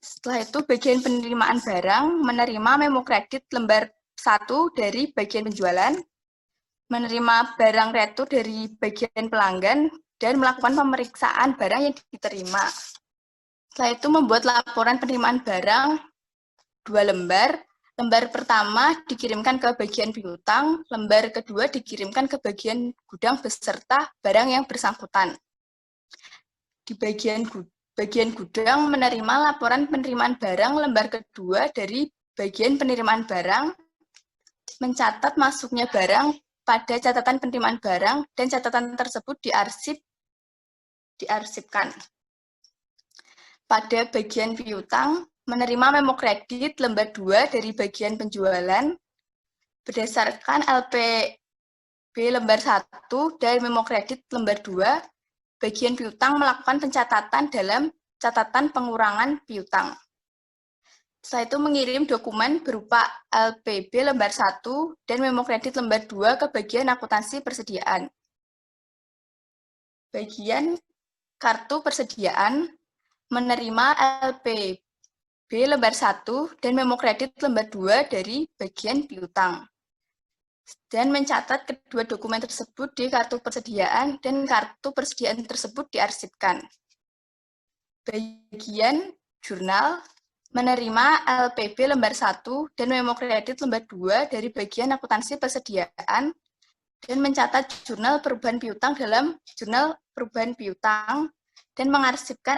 Setelah itu bagian penerimaan barang menerima memo kredit lembar 1 dari bagian penjualan, menerima barang retur dari bagian pelanggan, dan melakukan pemeriksaan barang yang diterima. Setelah itu membuat laporan penerimaan barang 2 lembar. Lembar pertama dikirimkan ke bagian piutang, lembar kedua dikirimkan ke bagian gudang beserta barang yang bersangkutan. Di bagian gudang menerima laporan penerimaan barang lembar kedua dari bagian penerimaan barang, mencatat masuknya barang pada catatan penerimaan barang, dan catatan tersebut diarsipkan. Pada bagian piutang, menerima memo kredit lembar 2 dari bagian penjualan berdasarkan LPB lembar 1 dan memo kredit lembar 2, bagian piutang melakukan pencatatan dalam catatan pengurangan piutang. Setelah itu mengirim dokumen berupa LPB lembar 1 dan memo kredit lembar 2 ke bagian akuntansi persediaan. Bagian kartu persediaan menerima LPB lembar 1 dan memo kredit lembar 2 dari bagian piutang, dan mencatat kedua dokumen tersebut di kartu persediaan, dan kartu persediaan tersebut diarsipkan. Bagian jurnal menerima LPB lembar 1 dan memo kredit lembar 2 dari bagian akuntansi persediaan, dan mencatat jurnal perubahan piutang dalam jurnal perubahan piutang, dan mengarsipkan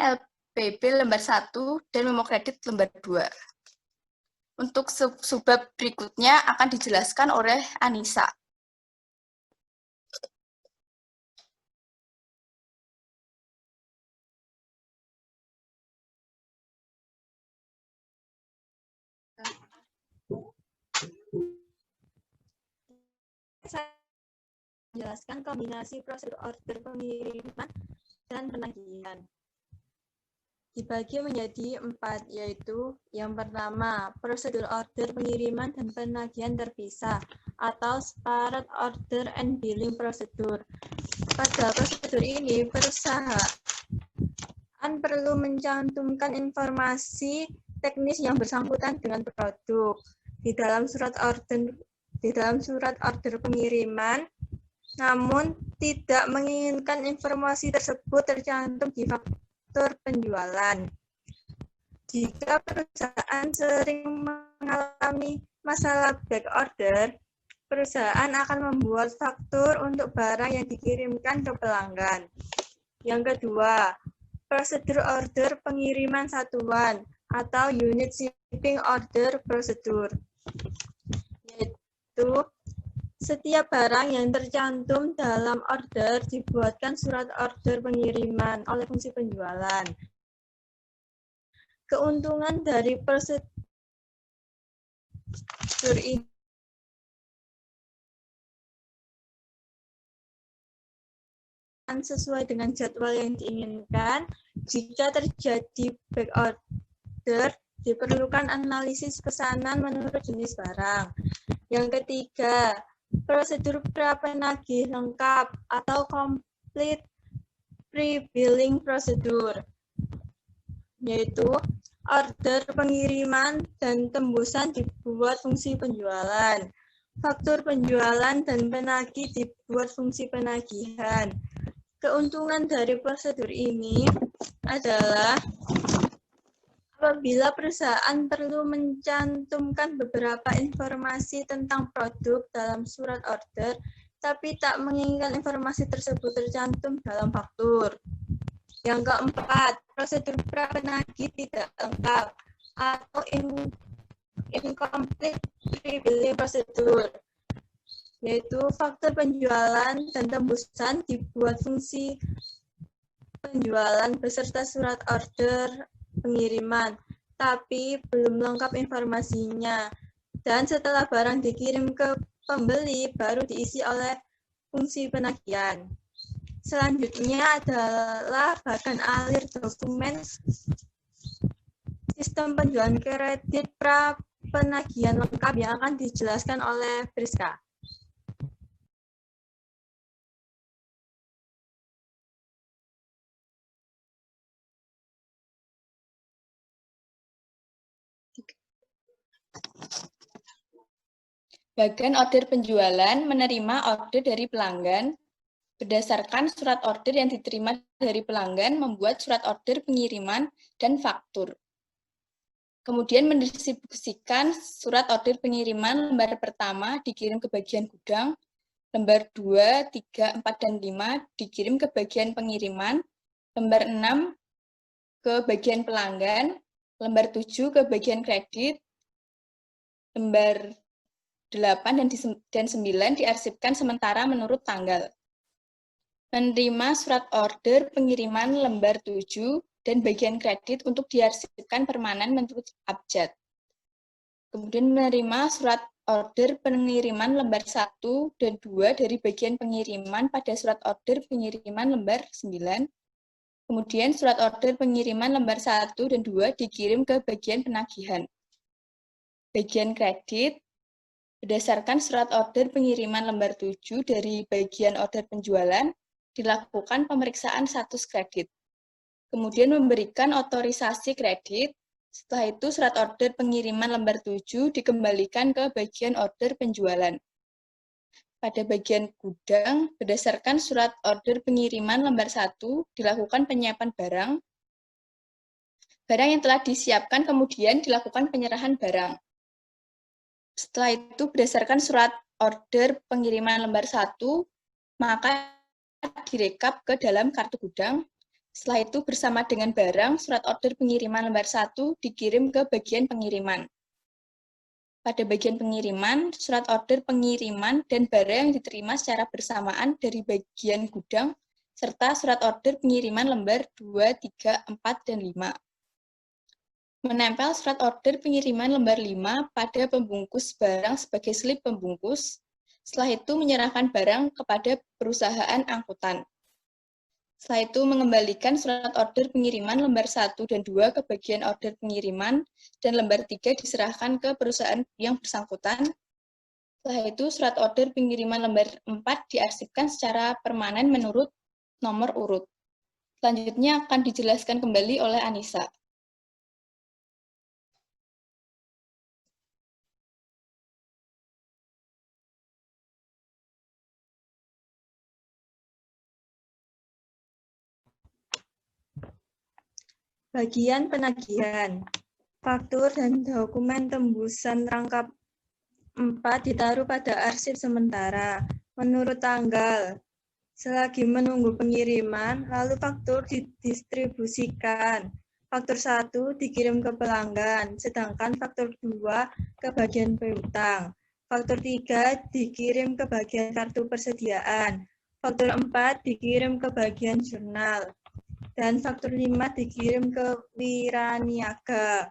LPB lembar 1 dan memo kredit lembar 2. Untuk subbab berikutnya akan dijelaskan oleh Anissa. Saya menjelaskan kombinasi prosedur order pengiriman dan penagihan. Dibagi menjadi 4, yaitu yang pertama, prosedur order pengiriman dan penagihan terpisah, atau separate order and billing procedure. Pada prosedur ini, perusahaan perlu mencantumkan informasi teknis yang bersangkutan dengan produk di dalam surat order pengiriman, namun tidak menginginkan informasi tersebut tercantum di faktur penjualan. Jika perusahaan sering mengalami masalah back order, perusahaan akan membuat faktur untuk barang yang dikirimkan ke pelanggan. Yang kedua, prosedur order pengiriman satuan atau unit shipping order procedure, yaitu setiap barang yang tercantum dalam order dibuatkan surat order pengiriman oleh fungsi penjualan. Keuntungan dari prosedur ini sesuai dengan jadwal yang diinginkan. Jika terjadi back order, diperlukan analisis pesanan menurut jenis barang. Yang ketiga, prosedur pra-penagih lengkap atau complete pre-billing procedure, yaitu order pengiriman dan tembusan dibuat fungsi penjualan. Faktur penjualan dan penagih dibuat fungsi penagihan. Keuntungan dari prosedur ini adalah apabila perusahaan perlu mencantumkan beberapa informasi tentang produk dalam surat order, tapi tak menginginkan informasi tersebut tercantum dalam faktur. Yang keempat, prosedur pra-penagih tidak lengkap atau incomplete pre-billing procedure, yaitu faktur penjualan dan tembusan dibuat fungsi penjualan beserta surat order pengiriman, tapi belum lengkap informasinya. Dan setelah barang dikirim ke pembeli, baru diisi oleh fungsi penagihan. Selanjutnya adalah bagan alir dokumen sistem penjualan kredit pra penagihan lengkap yang akan dijelaskan oleh Priska. Bagan order penjualan menerima order dari pelanggan. Berdasarkan surat order yang diterima dari pelanggan, membuat surat order pengiriman dan faktur. Kemudian mendistribusikan surat order pengiriman lembar pertama dikirim ke bagian gudang, lembar 2, 3, 4, dan 5 dikirim ke bagian pengiriman, lembar 6 ke bagian pelanggan, lembar 7 ke bagian kredit, lembar 8 dan 9 diarsipkan sementara menurut tanggal. Menerima surat order pengiriman lembar 7 dan bagian kredit untuk diarsipkan permanen menurut abjad. Kemudian menerima surat order pengiriman lembar 1 dan 2 dari bagian pengiriman pada surat order pengiriman lembar 9. Kemudian surat order pengiriman lembar 1 dan 2 dikirim ke bagian penagihan. Bagian kredit, berdasarkan surat order pengiriman lembar 7 dari bagian order penjualan, dilakukan pemeriksaan status kredit. Kemudian memberikan otorisasi kredit. Setelah itu surat order pengiriman lembar 7 dikembalikan ke bagian order penjualan. Pada bagian gudang, berdasarkan surat order pengiriman lembar 1, dilakukan penyiapan barang. Barang yang telah disiapkan kemudian dilakukan penyerahan barang. Setelah itu, berdasarkan surat order pengiriman lembar 1, maka direkap ke dalam kartu gudang. Setelah itu, bersama dengan barang, surat order pengiriman lembar 1 dikirim ke bagian pengiriman. Pada bagian pengiriman, surat order pengiriman dan barang yang diterima secara bersamaan dari bagian gudang, serta surat order pengiriman lembar 2, 3, 4, dan 5. Menempel surat order pengiriman lembar 5 pada pembungkus barang sebagai slip pembungkus. Setelah itu menyerahkan barang kepada perusahaan angkutan. Setelah itu mengembalikan surat order pengiriman lembar 1 dan 2 ke bagian order pengiriman, dan lembar 3 diserahkan ke perusahaan yang bersangkutan. Setelah itu surat order pengiriman lembar 4 diarsipkan secara permanen menurut nomor urut. Selanjutnya akan dijelaskan kembali oleh Anissa. Bagian penagihan. Faktur dan dokumen tembusan rangkap 4 ditaruh pada arsip sementara menurut tanggal. Selagi menunggu pengiriman, lalu faktur didistribusikan. Faktur 1 dikirim ke pelanggan, sedangkan faktur 2 ke bagian piutang. Faktur 3 dikirim ke bagian kartu persediaan. Faktur 4 dikirim ke bagian jurnal. Dan faktur 5 dikirim ke wiraniaga.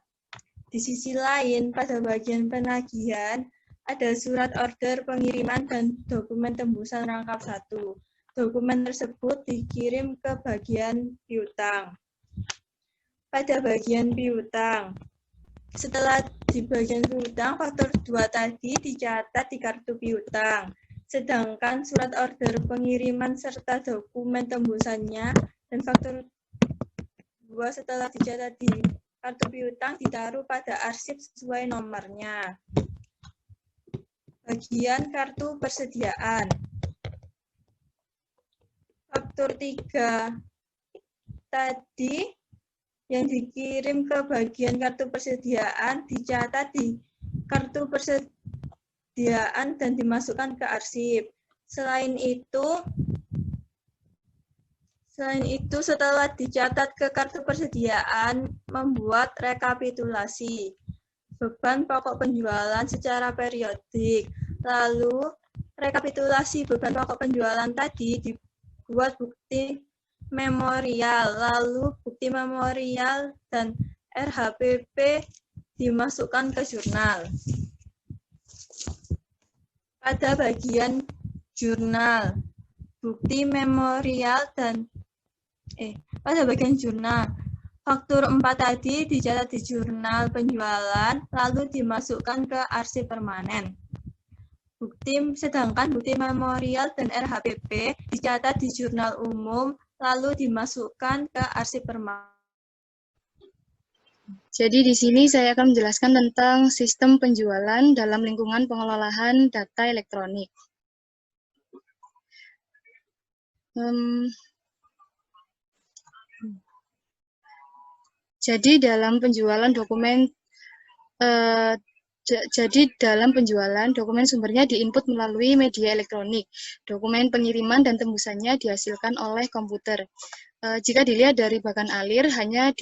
Di sisi lain, pada bagian penagihan, ada surat order pengiriman dan dokumen tembusan rangkap 1. Dokumen tersebut dikirim ke bagian piutang. Pada bagian piutang, setelah di bagian piutang, faktur 2 tadi dicatat di kartu piutang. Sedangkan surat order pengiriman serta dokumen tembusannya dan faktur 2 setelah dicatat di kartu piutang ditaruh pada arsip sesuai nomornya. Bagian kartu persediaan. Faktur 3 tadi yang dikirim ke bagian kartu persediaan dicatat di kartu persediaan dan dimasukkan ke arsip. Selain itu, Selain itu, setelah dicatat ke kartu persediaan, membuat rekapitulasi beban pokok penjualan secara periodik. Lalu, rekapitulasi beban pokok penjualan tadi dibuat bukti memorial, lalu bukti memorial dan RHPP dimasukkan ke jurnal. Pada bagian jurnal, bukti memorial dan pada bagian jurnal, faktur 4 tadi dicatat di jurnal penjualan, lalu dimasukkan ke arsip permanen. Sedangkan bukti memorial dan RHPP dicatat di jurnal umum, lalu dimasukkan ke arsip permanen. Jadi di sini saya akan menjelaskan tentang sistem penjualan dalam lingkungan pengelolaan data elektronik. Jadi dalam penjualan dokumen sumbernya diinput melalui media elektronik. Dokumen pengiriman dan tembusannya dihasilkan oleh komputer. Jika dilihat dari bagan alir, hanya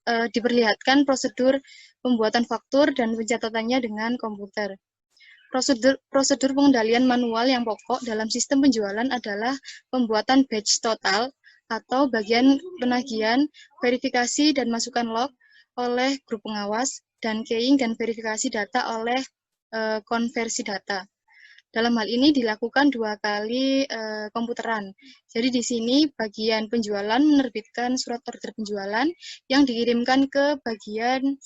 diperlihatkan prosedur pembuatan faktur dan pencatatannya dengan komputer. Prosedur pengendalian manual yang pokok dalam sistem penjualan adalah pembuatan batch total atau bagian penagihan, verifikasi dan masukan log oleh grup pengawas, dan keying dan verifikasi data oleh konversi data. Dalam hal ini dilakukan 2 kali komputeran. Jadi di sini bagian penjualan menerbitkan surat order penjualan yang dikirimkan ke bagian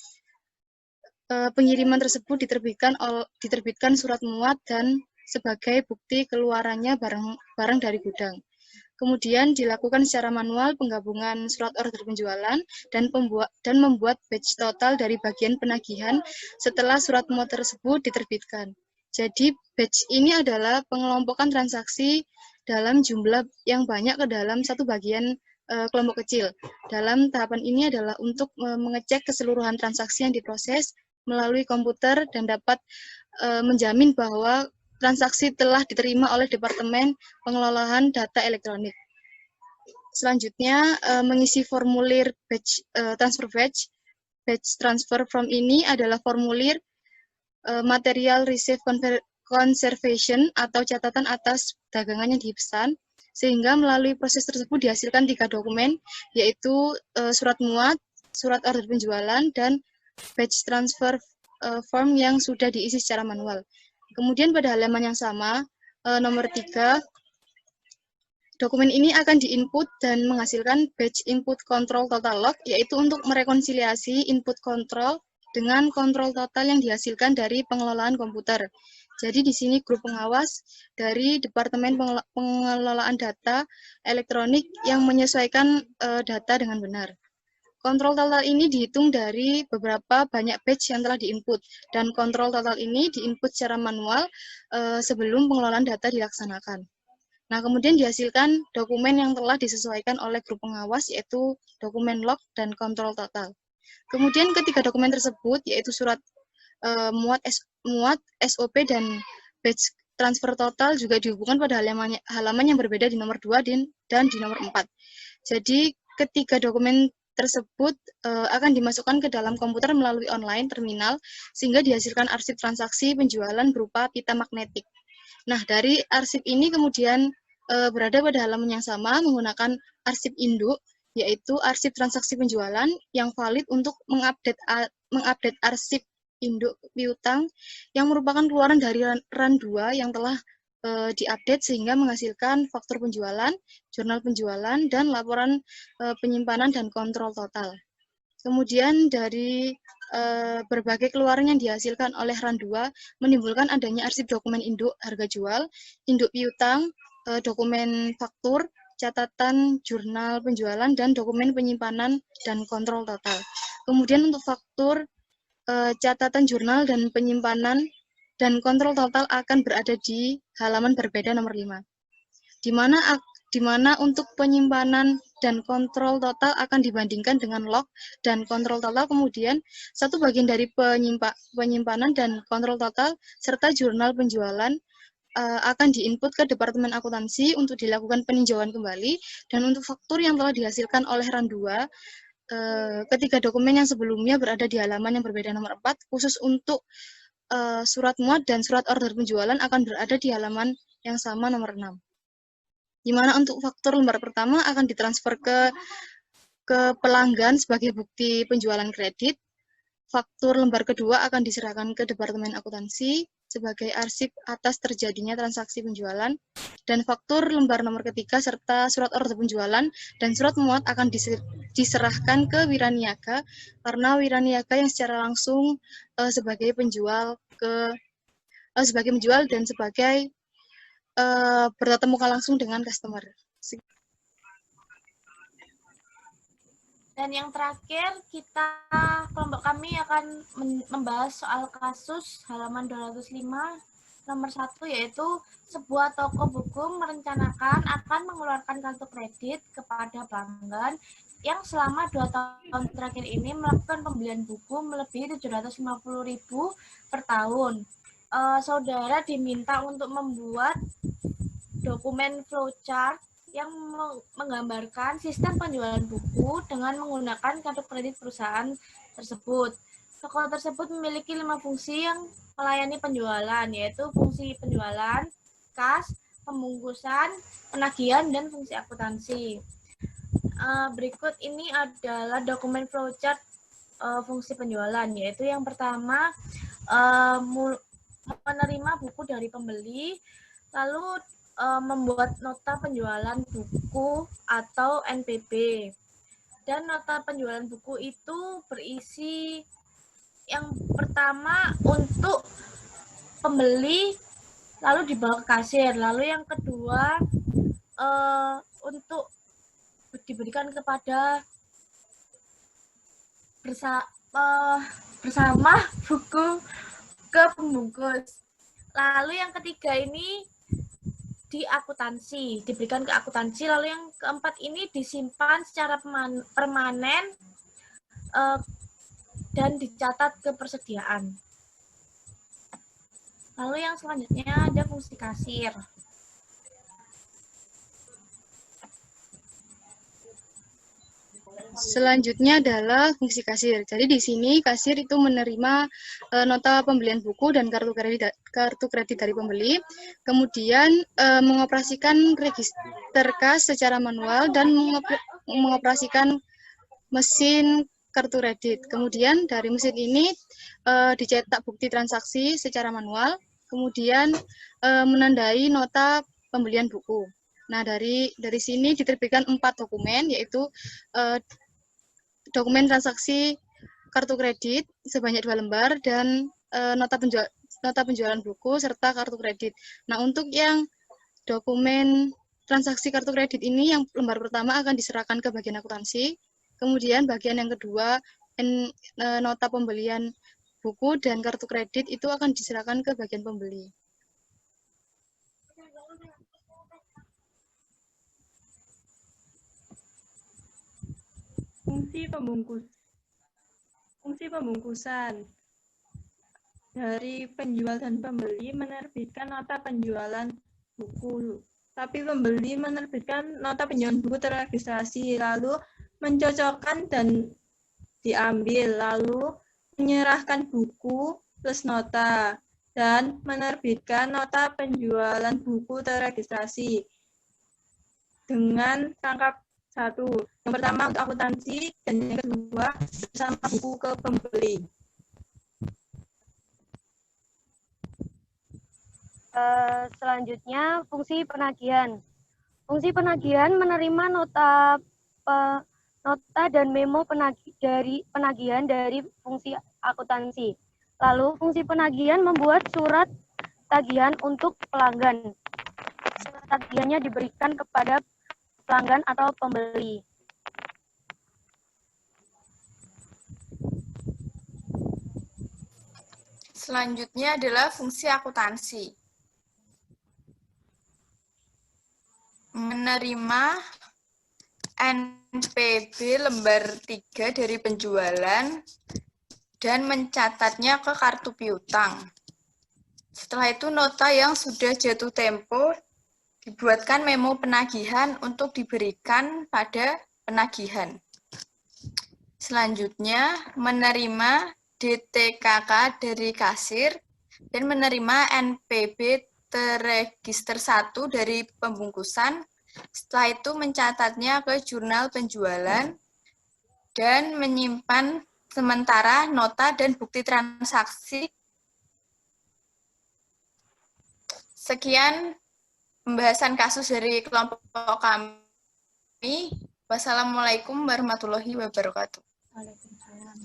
pengiriman tersebut diterbitkan surat muat dan sebagai bukti keluarannya barang dari gudang. Kemudian dilakukan secara manual penggabungan surat order penjualan dan membuat batch total dari bagian penagihan setelah surat muat tersebut diterbitkan. Jadi batch ini adalah pengelompokan transaksi dalam jumlah yang banyak ke dalam satu bagian kelompok kecil. Dalam tahapan ini adalah untuk mengecek keseluruhan transaksi yang diproses melalui komputer dan dapat menjamin bahwa transaksi telah diterima oleh Departemen Pengelolaan Data Elektronik. Selanjutnya, mengisi formulir transfer form ini adalah formulir material receipt conservation atau catatan atas dagangan yang dipesan, sehingga melalui proses tersebut dihasilkan 3 dokumen, yaitu surat muat, surat order penjualan, dan batch transfer form yang sudah diisi secara manual. Kemudian pada halaman yang sama, nomor 3, dokumen ini akan diinput dan menghasilkan batch input control total log, yaitu untuk merekonsiliasi input control dengan kontrol total yang dihasilkan dari pengelolaan komputer. Jadi di sini grup pengawas dari Departemen Pengelolaan Data Elektronik yang menyesuaikan data dengan benar. Kontrol total ini dihitung dari beberapa banyak batch yang telah diinput, dan kontrol total ini diinput secara manual sebelum pengelolaan data dilaksanakan. Nah, kemudian dihasilkan dokumen yang telah disesuaikan oleh grup pengawas, yaitu dokumen log dan kontrol total. Kemudian ketiga dokumen tersebut, yaitu surat muat SOP dan batch transfer total, juga dihubungkan pada halaman yang berbeda di nomor 2 dan di nomor 4. Jadi ketiga dokumen tersebut akan dimasukkan ke dalam komputer melalui online terminal, sehingga dihasilkan arsip transaksi penjualan berupa pita magnetik. Nah, dari arsip ini kemudian berada pada halaman yang sama menggunakan arsip induk, yaitu arsip transaksi penjualan yang valid untuk mengupdate arsip induk piutang yang merupakan keluaran dari RAN 2 yang telah diupdate sehingga menghasilkan faktur penjualan, jurnal penjualan, dan laporan penyimpanan dan kontrol total. Kemudian dari berbagai keluaran yang dihasilkan oleh RAN 2 menimbulkan adanya arsip dokumen induk harga jual, induk piutang, dokumen faktur, catatan jurnal penjualan, dan dokumen penyimpanan dan kontrol total. Kemudian untuk faktur, catatan jurnal dan penyimpanan dan kontrol total akan berada di halaman berbeda nomor 5. Di mana untuk penyimpanan dan kontrol total akan dibandingkan dengan log dan kontrol total, kemudian satu bagian dari penyimpanan dan kontrol total serta jurnal penjualan akan diinput ke Departemen Akuntansi untuk dilakukan peninjauan kembali, dan untuk faktur yang telah dihasilkan oleh RAN 2, ketiga dokumen yang sebelumnya berada di halaman yang berbeda nomor 4, khusus untuk surat muat dan surat order penjualan akan berada di halaman yang sama nomor 6. Di mana untuk faktur lembar pertama akan ditransfer ke pelanggan sebagai bukti penjualan kredit. Faktur lembar kedua akan diserahkan ke Departemen Akuntansi sebagai arsip atas terjadinya transaksi penjualan, dan faktur lembar nomor ketiga serta surat order penjualan dan surat muat akan diserahkan ke wiraniaga, karena wiraniaga yang secara langsung sebagai penjual dan sebagai bertatap muka langsung dengan customer. Dan yang terakhir, kelompok kami akan membahas soal kasus halaman 205 nomor 1, yaitu sebuah toko buku merencanakan akan mengeluarkan kartu kredit kepada pelanggan yang selama 2 tahun terakhir ini melakukan pembelian buku melebihi 750.000 per tahun. Saudara diminta untuk membuat dokumen flowchart yang menggambarkan sistem penjualan buku dengan menggunakan kartu kredit perusahaan tersebut. Toko tersebut memiliki 5 fungsi yang melayani penjualan, yaitu fungsi penjualan, kas, pembungkusan, penagihan, dan fungsi akuntansi. Berikut ini adalah dokumen flowchart fungsi penjualan, yaitu yang pertama menerima buku dari pembeli, lalu membuat nota penjualan buku atau NPB. Dan nota penjualan buku itu berisi yang pertama untuk pembeli, lalu dibawa ke kasir. Lalu yang kedua untuk diberikan kepada bersama buku ke pembungkus. Lalu yang ketiga ini di akuntansi, diberikan ke akuntansi. Lalu yang keempat ini disimpan secara permanen dan dicatat ke persediaan. Lalu yang selanjutnya ada fungsi kasir. Selanjutnya adalah fungsi kasir. Jadi di sini kasir itu menerima nota pembelian buku dan kartu kredit dari pembeli, kemudian mengoperasikan register kas secara manual dan mengoperasikan mesin kartu kredit. Kemudian dari mesin ini dicetak bukti transaksi secara manual, kemudian menandai nota pembelian buku. Nah, dari sini diterbitkan 4 dokumen, yaitu dokumen transaksi kartu kredit sebanyak 2 lembar dan nota penjualan buku serta kartu kredit. Nah, untuk yang dokumen transaksi kartu kredit ini yang lembar pertama akan diserahkan ke bagian akuntansi, kemudian bagian yang kedua nota pembelian buku dan kartu kredit itu akan diserahkan ke bagian pembeli. Fungsi pembungkusan. Dari penjual dan pembeli menerbitkan nota penjualan buku, tapi pembeli menerbitkan nota penjualan buku terregistrasi, lalu mencocokkan dan diambil, lalu menyerahkan buku plus nota, dan menerbitkan nota penjualan buku terregistrasi dengan rangkap 1. Yang pertama untuk akuntansi dan yang kedua bersama buku ke pembeli. Selanjutnya fungsi penagihan. Fungsi penagihan menerima nota dan memo dari penagihan dari fungsi akuntansi. Lalu fungsi penagihan membuat surat tagihan untuk pelanggan. Surat tagihannya diberikan kepada pelanggan atau pembeli. Selanjutnya adalah fungsi akuntansi. Menerima NPB lembar 3 dari penjualan dan mencatatnya ke kartu piutang. Setelah itu nota yang sudah jatuh tempo dibuatkan memo penagihan untuk diberikan pada penagihan. Selanjutnya, menerima DTKK dari kasir dan menerima NPB terregister 1 dari pembungkusan. Setelah itu mencatatnya ke jurnal penjualan dan menyimpan sementara nota dan bukti transaksi. Sekian pembahasan kasus dari kelompok kami. Wassalamualaikum warahmatullahi wabarakatuh. Waalaikumsalam.